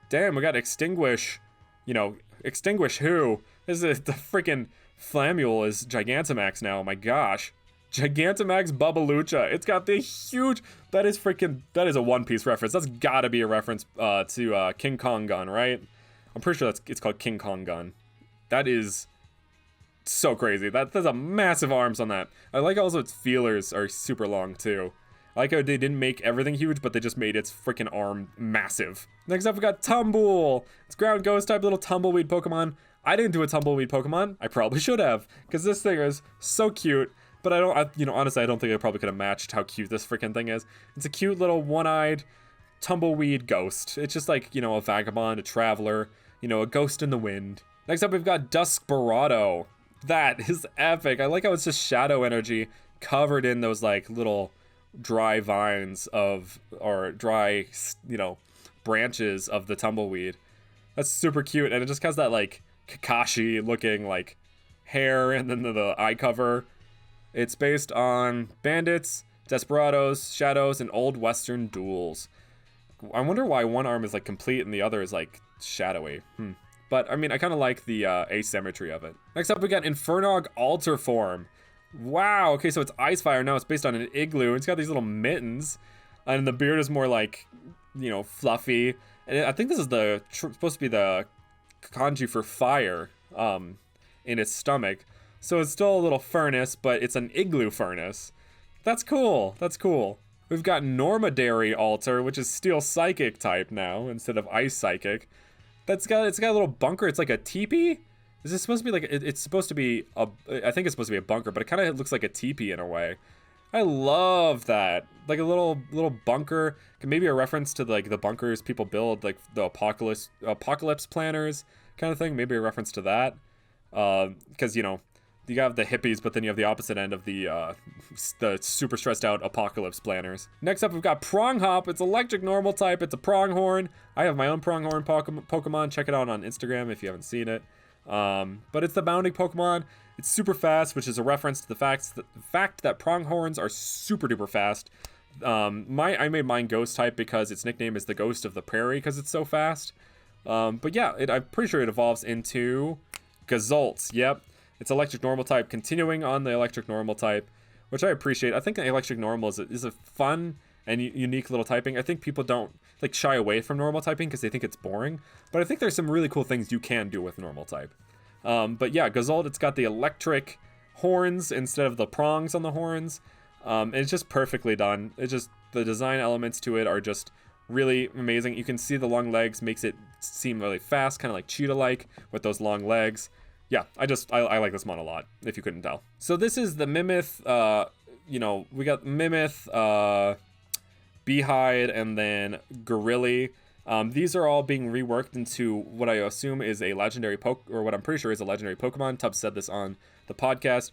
Damn, we got Extinguish. You know, Extinguish who? This is the freaking Flameule is Gigantamax now. Oh my gosh. Gigantamax Bubbalucha. It's got the huge, that is a One Piece reference. That's gotta be a reference to King Kong gun, right? I'm pretty sure it's called King Kong gun. That is so crazy. There's a massive arms on that. I like also its feelers are super long too. I like how they didn't make everything huge, but they just made its freaking arm massive. Next up, we got Tumble. It's ground ghost type little tumbleweed Pokemon. I didn't do a tumbleweed Pokemon. I probably should have, because this thing is so cute. But honestly, I don't think I probably could have matched how cute this freaking thing is. It's a cute little one-eyed tumbleweed ghost. It's just like, you know, a vagabond, a traveler, you know, a ghost in the wind. Next up, we've got Duskborado. That is epic. I like how it's just shadow energy covered in those like little dry vines of, or dry, you know, branches of the tumbleweed. That's super cute. And it just has that like Kakashi looking like hair and then the eye cover. It's based on bandits, desperados, shadows, and old western duels. I wonder why one arm is like complete and the other is like shadowy. But I mean, I kind of like the asymmetry of it. Next up, we got Infernog Alter form. Wow, okay, so it's Ice Fire now. It's based on an igloo. It's got these little mittens, and the beard is more like, you know, fluffy. And I think this is supposed to be the kanji for fire in its stomach. So it's still a little furnace, but it's an igloo furnace. That's cool. That's cool. We've got Normadary Alter, which is Steel Psychic type now instead of Ice Psychic. It's got a little bunker. It's like a teepee. Is this supposed to be like it's supposed to be I think it's supposed to be a bunker, but it kind of looks like a teepee in a way. I love that. Like a little bunker. Maybe a reference to like the bunkers people build, like the apocalypse planners kind of thing. Maybe a reference to that. Because you know, you have the hippies, but then you have the opposite end of the super stressed out apocalypse planners. Next up, we've got Pronghop. It's electric normal type. It's a pronghorn. I have my own pronghorn Pokemon. Check it out on Instagram if you haven't seen it. But it's the bounding Pokemon. It's super fast, which is a reference to the fact that pronghorns are super duper fast. I made mine ghost type because its nickname is the Ghost of the Prairie because it's so fast. But yeah, I'm pretty sure it evolves into Gazolts. Yep. It's electric normal type, continuing on the electric normal type, which I appreciate. I think the electric normal is a fun and unique little typing. I think people don't like shy away from normal typing because they think it's boring, but I think there's some really cool things you can do with normal type. But yeah, Gazolt, it's got the electric horns instead of the prongs on the horns. And it's just perfectly done. It's just, the design elements to it are just really amazing. You can see the long legs makes it seem really fast, kind of like cheetah-like with those long legs. Yeah, I like this mon a lot, if you couldn't tell. So this is the Mimith, you know, we got Mimith, Beehide, and then Gorilli. These are all being reworked into what I assume is a legendary or what I'm pretty sure is a legendary Pokemon. Tubbs said this on the podcast.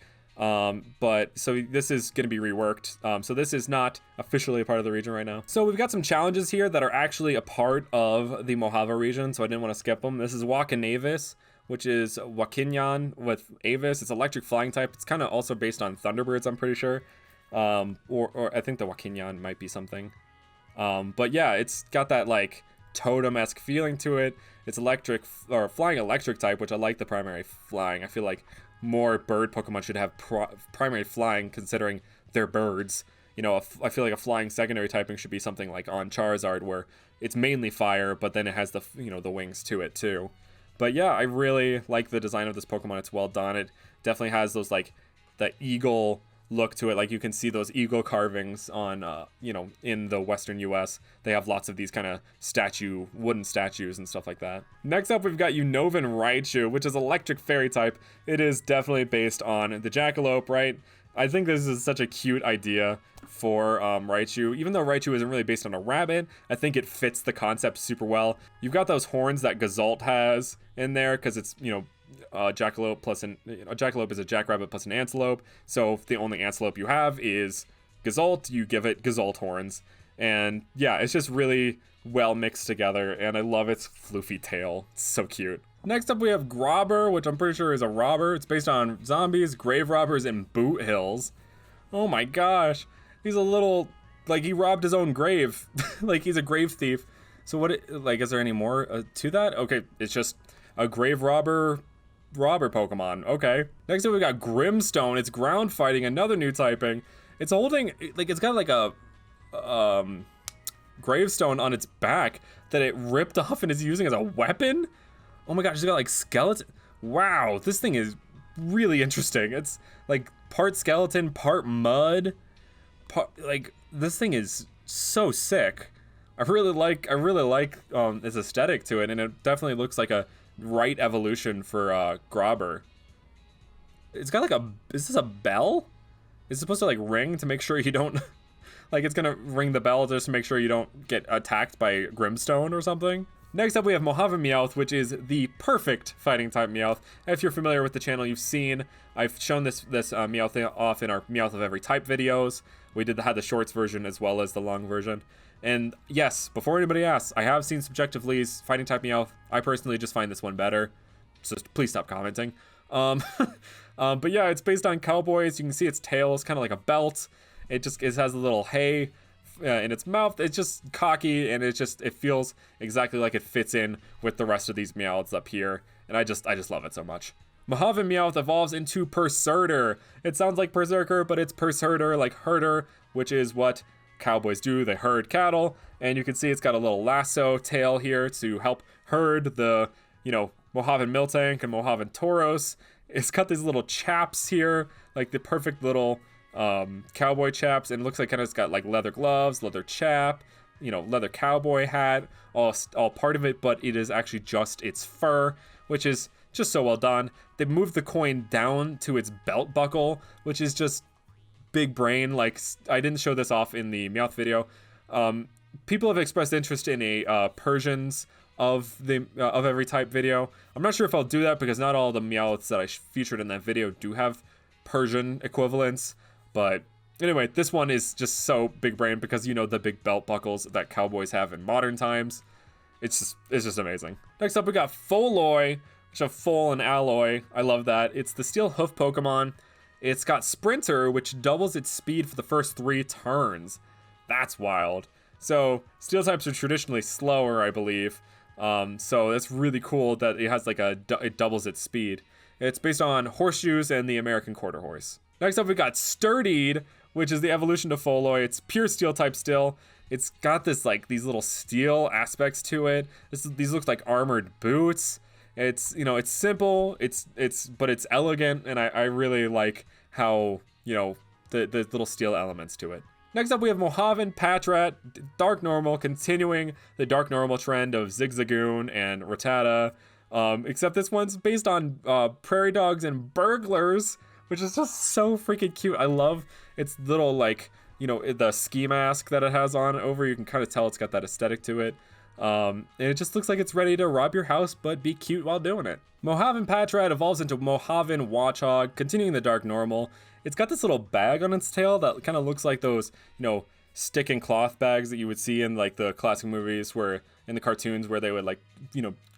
But so this is going to be reworked. So this is not officially a part of the region right now. So we've got some challenges here that are actually a part of the Mohavo region, so I didn't want to skip them. This is Wakinavis, which is Wakinyan with Avis. It's electric flying type. It's kind of also based on Thunderbirds, I'm pretty sure. Or I think the Wakinyan might be something. But yeah, it's got that like totem-esque feeling to it. It's electric or flying electric type, which I like the primary flying. I feel like more bird Pokemon should have primary flying considering they're birds. You know, I feel like a flying secondary typing should be something like on Charizard where it's mainly fire, but then it has the, you know, the wings to it too. But yeah, I really like the design of this Pokemon. It's well done. It definitely has those like the eagle look to it. Like you can see those eagle carvings on, you know, in the Western US. They have lots of these kind of wooden statues and stuff like that. Next up, we've got Unnovan Raichu, which is electric fairy type. It is definitely based on the Jackalope, right? I think this is such a cute idea for Raichu. Even though Raichu isn't really based on a rabbit, I think it fits the concept super well. You've got those horns that Gazolt has in there because it's, you know, Jackalope plus a Jackalope is a jackrabbit plus an antelope. So if the only antelope you have is Gazolt, you give it Gazolt horns. And yeah, it's just really, well mixed together, and I love its floofy tail. It's so cute. Next up we have Grobber, which I'm pretty sure is a robber. It's based on zombies, grave robbers, and boot hills. Oh my gosh. He's a little, like, he robbed his own grave. Like, he's a grave thief. So what, like, is there any more to that? Okay, it's just a grave robber Pokemon. Okay. Next up we got Grimstone. It's ground fighting, another new typing. It's holding, like, it's got like a gravestone on its back that it ripped off and is using as a weapon. Oh my gosh, it's got like skeleton. Wow, this thing is really interesting. It's like part skeleton, part mud. Like, this thing is so sick. I really like its aesthetic to it, and it definitely looks like a right evolution for Grobber. It's got like a, is this a bell? It's supposed to like ring to make sure you don't like, it's gonna ring the bell just to make sure you don't get attacked by Grimstone or something. Next up we have Mohavo Meowth, which is the perfect fighting type Meowth. If you're familiar with the channel, you've seen I've shown this Meowth off in our Meowth of every type videos. We had the shorts version as well as the long version. And yes, before anybody asks, I have seen Subjectively's fighting type Meowth. I personally just find this one better, so please stop commenting. But yeah, it's based on cowboys. You can see its tail is kind of like a belt. It has a little hay in its mouth. It's just cocky, and it feels exactly like it fits in with the rest of these Meowths up here, and I just love it so much. Mohavo Meowth evolves into Perserter. It sounds like Berserker, but it's Perserter, like herder, which is what cowboys do. They herd cattle, and you can see it's got a little lasso tail here to help herd the, Mohavo Miltank and Mohavo Tauros. It's got these little chaps here, like the perfect little cowboy chaps, and it looks like it's got like leather gloves, leather chap, leather cowboy hat, all part of it, but it is actually just its fur, which is just so well done. They moved the coin down to its belt buckle, which is just big brain. Like, I didn't show this off in the Meowth video. People have expressed interest in a Persians of every type video. I'm not sure if I'll do that because not all the Meowths that I featured in that video do have Persian equivalents. But anyway, this one is just so big brain because the big belt buckles that cowboys have in modern times. It's just amazing. Next up we got Flameule, which is full and alloy. I love that. It's the steel hoof Pokemon. It's got Sprinter, which doubles its speed for the first 3 turns. That's wild. So steel types are traditionally slower, I believe. So that's really cool that it has like it doubles its speed. It's based on Horseshoes and the American Quarter Horse. Next up we got Sturdied, which is the evolution to Flameule. It's pure steel type still. It's got this like these little steel aspects to it. These look like armored boots. It's it's simple. But it's elegant, and I really like how the little steel elements to it. Next up we have Mohavo Patrat, Dark Normal, continuing the Dark Normal trend of Zigzagoon and Rattata. Except this one's based on prairie dogs and burglars, which is just so freaking cute. I love its little, like, the ski mask that it has on over. You can kind of tell it's got that aesthetic to it. And it just looks like it's ready to rob your house, but be cute while doing it. Mohavo Patrat evolves into Mohavo Watchog, continuing the Dark Normal. It's got this little bag on its tail that kind of looks like those, stick and cloth bags that you would see in, like, the classic movies where, in the cartoons where they would, like,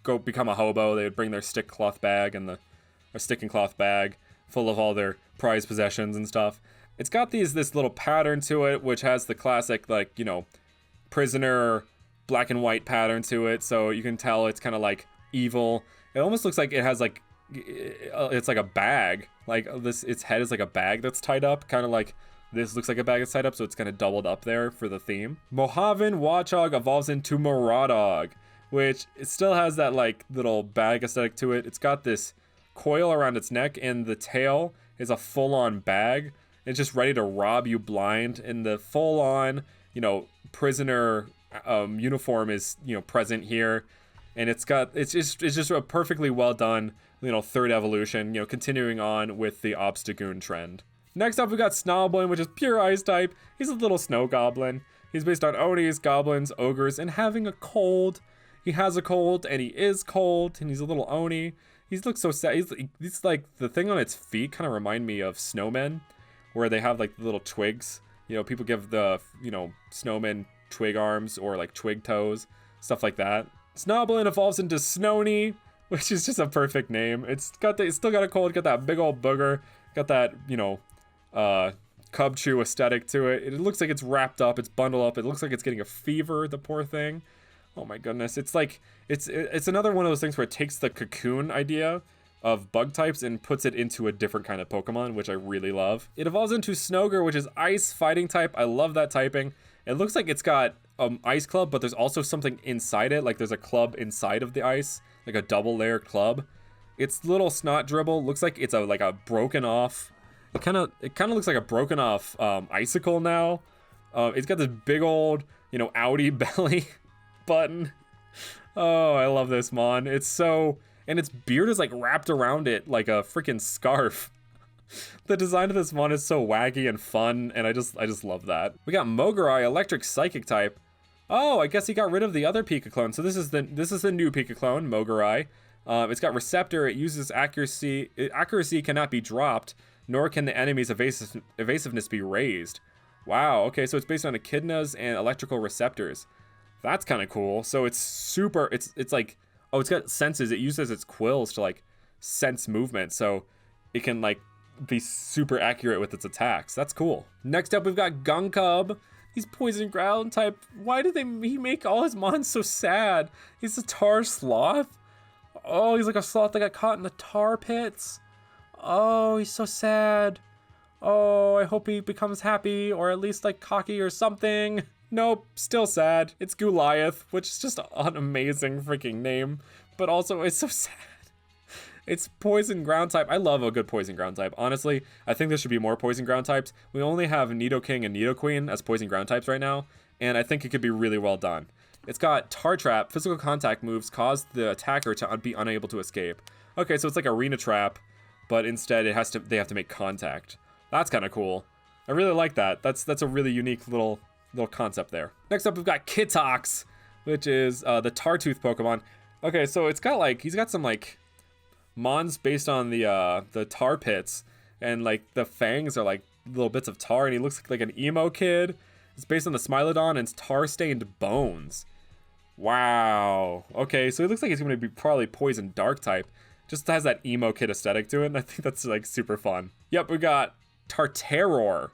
go become a hobo. They would bring their stick cloth bag and a stick and cloth bag full of all their prized possessions and stuff. It's got this little pattern to it, which has the classic, like, prisoner black and white pattern to it, so you can tell it's kind of like evil. It almost looks like it has like it's like a bag, like its head is like a bag that's tied up, kind of like this looks like a bag that's tied up, so it's kind of doubled up there for the theme. Mohavo Watchog evolves into Maraudog, which it still has that like little bag aesthetic to it. It's got this coil around its neck, and the tail is a full-on bag. It's just ready to rob you blind, and the full-on prisoner uniform is present here, and it's just a perfectly well done third evolution, continuing on with the Obstagoon trend. Next up we got Snoblin, which is pure ice type. He's a little snow goblin. He's based on Onis, goblins, ogres, and having a cold. He has a cold, and he is cold, and he's a little Oni. He looks so sad. He's like, the thing on its feet kind of remind me of snowmen, where they have like the little twigs. People give the snowmen twig arms or like twig toes, stuff like that. Snoblin evolves into Snony, which is just a perfect name. It's still got a cold, got that big old booger, got that, you know, Cubchoo aesthetic to it. It looks like it's wrapped up, it's bundled up. It looks like it's getting a fever, the poor thing. Oh my goodness. It's like, it's another one of those things where it takes the cocoon idea of bug types and puts it into a different kind of Pokemon, which I really love. It evolves into Snoger, which is ice fighting type. I love that typing. It looks like it's got ice club, but there's also something inside it. Like there's a club inside of the ice, like a double layer club. Its little snot dribble looks like it's like a broken off. It kind of looks like a broken off icicle now. It's got this big old, you know, outie belly button. Oh, I love this mon. It's so, and its beard is like wrapped around it like a freaking scarf. The design of this mon is so wacky and fun, and I just love that. We got Moleroy, electric psychic type. Oh, I guess he got rid of the other Pika clone. So this is the new Pika clone, Moleroy. It's got receptor. It uses accuracy. Accuracy cannot be dropped, nor can the enemy's evasiveness be raised. Wow. Okay, so it's based on echidnas and electrical receptors. That's kind of cool. So it's super. It's like, oh, it's got senses. It uses its quills to like sense movement, so it can like be super accurate with its attacks. That's cool. Next up, we've got Gunkub. He's poison ground type. Why did he make all his mons so sad? He's a tar sloth. Oh, he's like a sloth that got caught in the tar pits. Oh, he's so sad. Oh, I hope he becomes happy, or at least like cocky or something. Nope, still sad. It's Goliath, which is just an amazing freaking name, but also it's so sad. It's poison ground type. I love a good poison ground type. Honestly, I think there should be more poison ground types. We only have Nidoking and Nidoqueen as poison ground types right now, and I think it could be really well done. It's got Tar Trap. Physical contact moves cause the attacker to be unable to escape. Okay, so it's like Arena Trap, but instead they have to make contact. That's kind of cool. I really like that. That's a really unique little concept there. Next up, we've got Kitox, which is the Tartooth Pokemon. Okay, so it's got like, he's got some like mons based on the tar pits, and like the fangs are like little bits of tar, and he looks like an emo kid. It's based on the Smilodon and its tar-stained bones. Wow. Okay, so it looks like he's going to be probably poison dark type. Just has that emo kid aesthetic to it, and I think that's like super fun. Yep, we got Tartaror.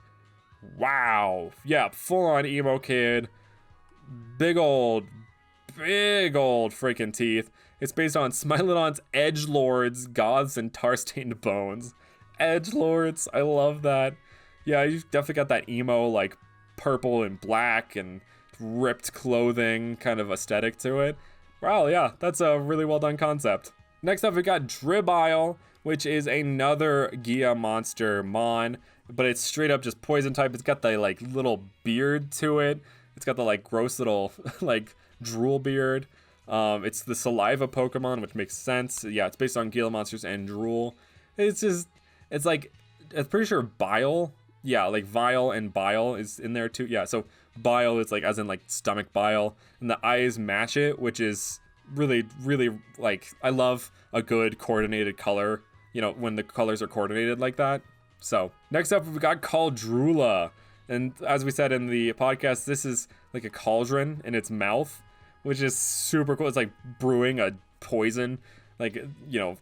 Wow. Yeah, full-on emo kid. Big old freaking teeth. It's based on Smilodon's Edgelords, Goths, and tar-stained bones. Edgelords, I love that. Yeah, you've definitely got that emo, like, purple and black and ripped clothing kind of aesthetic to it. Wow, yeah, that's a really well done concept. Next up, we got Dribile, which is another Gia monster mon, but it's straight up just poison type. It's got the like little beard to it. It's got the like gross little like drool beard. It's the saliva Pokemon, which makes sense. Yeah, it's based on Gila monsters and drool. It's like, I'm pretty sure bile. Yeah, like vial and bile is in there too. Yeah, so bile is like as in like stomach bile, and the eyes match it, which is really, really like, I love a good coordinated color, you know, when the colors are coordinated like that. So next up, we've got Cauldrula. And as we said in the podcast, this is like a cauldron in its mouth, which is super cool. It's like brewing a poison, like, you know,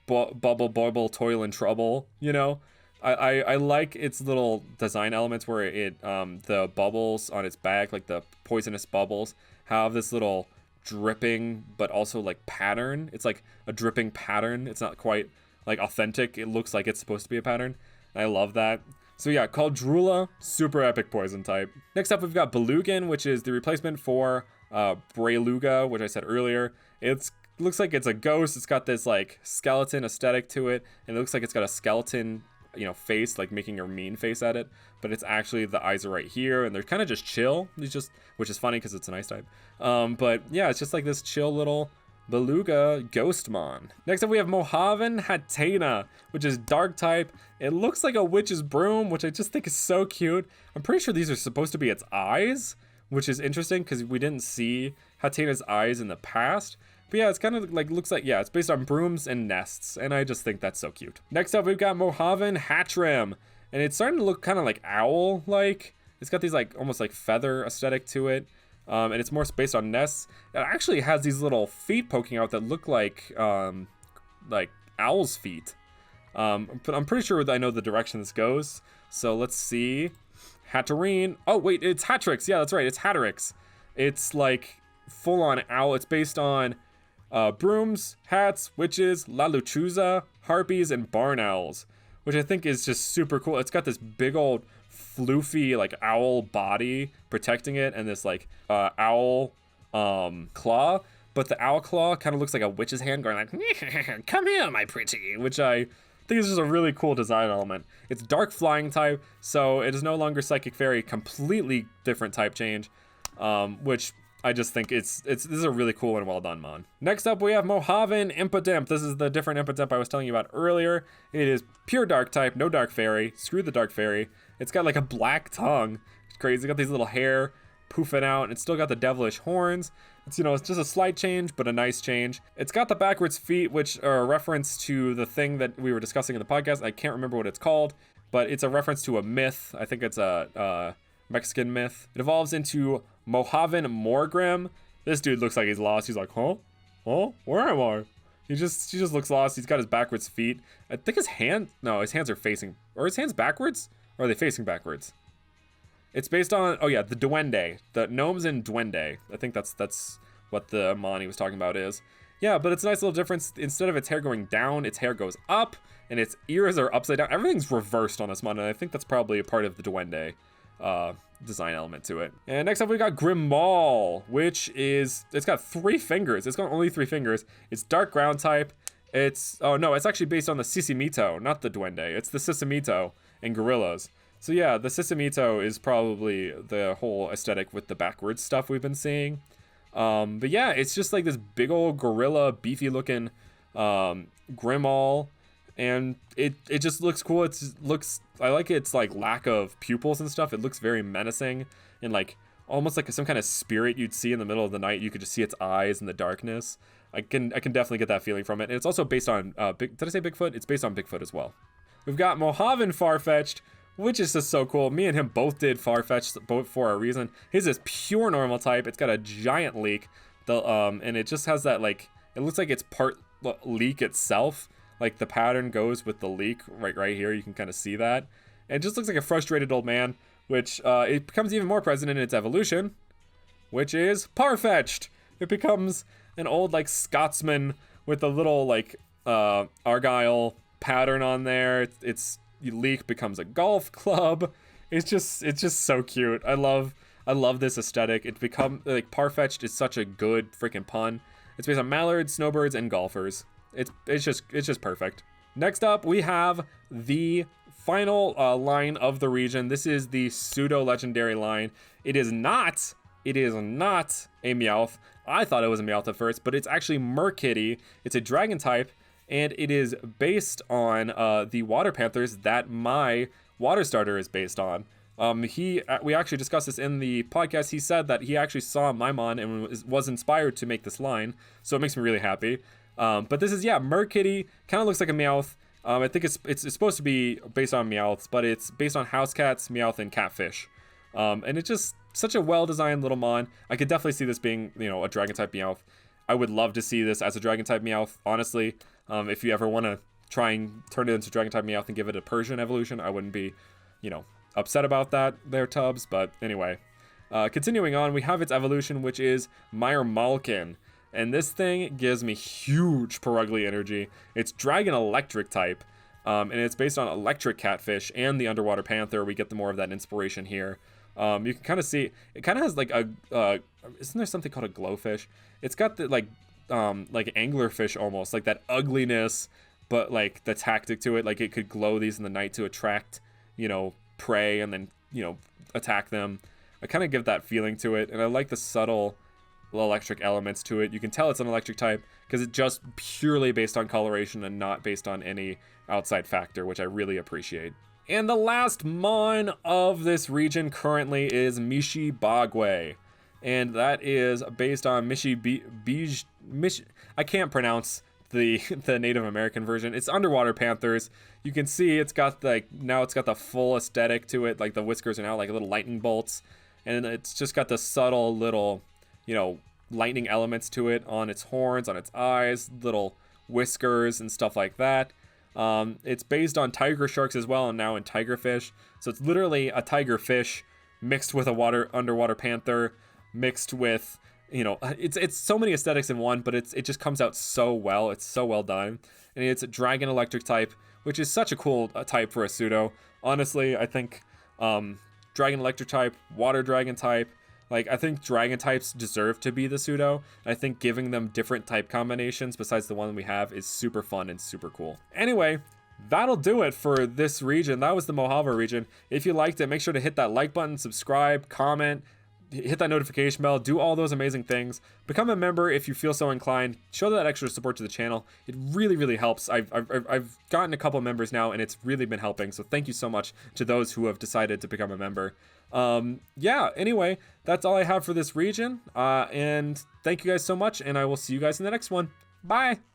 bubble, toil and trouble, you know. I like its little design elements where it the bubbles on its back, like the poisonous bubbles, have this little dripping but also like pattern. It's like a dripping pattern. It's not quite like authentic. It looks like it's supposed to be a pattern. I love that. So yeah, Cauldrula, super epic poison type. Next up, we've got Belugan, which is the replacement for Brayluga, which I said earlier. It looks like it's a ghost. It's got this like skeleton aesthetic to it, and it looks like it's got a skeleton, you know, face, like making a mean face at it, but it's actually the eyes are right here, and they're kind of just chill. It's just, which is funny because it's an ice type. But yeah, it's just like this chill little Beluga Ghostmon. Next up, we have Mohavan Hatena, which is dark type. It looks like a witch's broom, which I just think is so cute. I'm pretty sure these are supposed to be its eyes, which is interesting because we didn't see Hatena's eyes in the past. But yeah, it's kind of like, looks like, yeah, it's based on brooms and nests, and I just think that's so cute. Next up, we've got Mohavan Hatrim, and it's starting to look kind of like owl-like.
It's got these like almost like feather aesthetic to it. And it's more based on nests. It actually has these little feet poking out that look like owl's feet. But I'm pretty sure I know the direction this goes. So let's see. Hatterene. Oh, wait, it's Hatrix. Yeah, that's right. It's Hatterix. It's like full-on owl. It's based on brooms, hats, witches, La Luchuza, harpies, and barn owls, which I think is just super cool. It's got this big old floofy like owl body protecting it, and this like owl claw. But the owl claw kind of looks like a witch's hand going like, come here, my pretty, which I think is just a really cool design element. It's dark flying type, so it is no longer psychic fairy, completely different type change, which I just think this is a really cool and well done mon. Next up, we have Mohavan Impidimp. This is the different Impidimp I was telling you about earlier. It is pure dark type, no dark fairy. Screw the dark fairy. It's got like a black tongue. It's crazy. It's got these little hair poofing out, and it's still got the devilish horns. It's, you know, it's just a slight change, but a nice change. It's got the backwards feet, which are a reference to the thing that we were discussing in the podcast. I can't remember what it's called, but it's a reference to a myth. I think it's a Mexican myth. It evolves into Mohavan Morgrim. This dude looks like he's lost. He's like, huh? Where am I? He just looks lost. He's got his backwards feet. I think his hands are facing, or his hands backwards? Or are they facing backwards? It's based on, oh yeah, the Duende. The gnomes and Duende. I think that's what the Mon he was talking about is. Yeah, but it's a nice little difference. Instead of its hair going down, its hair goes up, and its ears are upside down. Everything's reversed on this Mon, and I think that's probably a part of the Duende design element to it. And next up we got Grimmall, which is, it's got 3 fingers. It's got only 3 fingers. It's dark ground type. It's actually based on the Sisimito, not the Duende. It's the Sisimito and gorillas. So yeah, the Sisimito is probably the whole aesthetic with the backwards stuff we've been seeing. But yeah, it's just like this big old gorilla, beefy looking Grimmall, and it just looks cool. I like its like lack of pupils and stuff. It looks very menacing and like almost like some kind of spirit you'd see in the middle of the night. You could just see its eyes in the darkness. I can definitely get that feeling from it. And it's also based on did I say Bigfoot? It's based on Bigfoot as well. We've got Mohavan Farfetch'd, which is just so cool. Me and him both did Farfetch'd, both for a reason. His is pure normal type. It's got a giant leak, and it just has that like, it looks like it's part leak itself. Like the pattern goes with the leak right here. You can kind of see that. And it just looks like a frustrated old man, which it becomes even more present in its evolution, which is Parfetch'd. It becomes an old like Scotsman with a little like Argyle pattern on there. Its leak becomes a golf club. It's just so cute. I love this aesthetic. It become like Parfetch'd is such a good freaking pun. It's based on mallards, snowbirds, and golfers. It's just perfect. Next up, we have the final line of the region. This is the pseudo legendary line. It is not a Meowth. I thought it was a Meowth at first, but it's actually Murkitty. It's a dragon type, and it is based on the water panthers that my water starter is based on. We actually discussed this in the podcast. He said that he actually saw my mon and was inspired to make this line, so it makes me really happy. But this is, yeah, Murkitty, kind of looks like a Meowth. I think it's supposed to be based on Meowths, but it's based on house cats, Meowth, and catfish. And it's just such a well-designed little mon. I could definitely see this being, a dragon-type Meowth. I would love to see this as a dragon-type Meowth, honestly. If you ever want to try and turn it into dragon-type Meowth and give it a Persian evolution, I wouldn't be, upset about that there, Tubbs. But anyway, continuing on, we have its evolution, which is Meyer Malkin. And this thing gives me huge Purugly energy. It's Dragon Electric type, and it's based on Electric Catfish and the Underwater Panther. We get the more of that inspiration here. You can kind of see, it kind of has like isn't there something called a glowfish? It's got the like anglerfish almost, like that ugliness, but like the tactic to it. Like it could glow these in the night to attract, prey and then, attack them. I kind of give that feeling to it, and I like the subtle electric elements to it. You can tell it's an electric type because it's just purely based on coloration and not based on any outside factor, which I really appreciate. And the last mon of this region currently is Mishi Bagwe, and that is based on I can't pronounce the the Native American version. It's underwater panthers. You can see it's got now it's got the full aesthetic to it. Like the whiskers are now like little lightning bolts, and it's just got the subtle little, you know, lightning elements to it on its horns, on its eyes, little whiskers and stuff like that. It's based on tiger sharks as well, and now in tigerfish. So it's literally a tiger fish mixed with a underwater panther, mixed with, you know, it's so many aesthetics in one, but it just comes out so well. It's so well done. And it's a dragon electric type, which is such a cool type for a pseudo. Honestly, I think dragon electric type, water dragon type, like, I think dragon types deserve to be the pseudo. I think giving them different type combinations besides the one we have is super fun and super cool. Anyway, that'll do it for this region. That was the Mohavo region. If you liked it, make sure to hit that like button, subscribe, comment, hit that notification bell, do all those amazing things. Become a member if you feel so inclined. Show that extra support to the channel. It really, really helps. I've gotten a couple members now, and it's really been helping. So thank you so much to those who have decided to become a member. Yeah, anyway, that's all I have for this region. And thank you guys so much, and I will see you guys in the next one. Bye!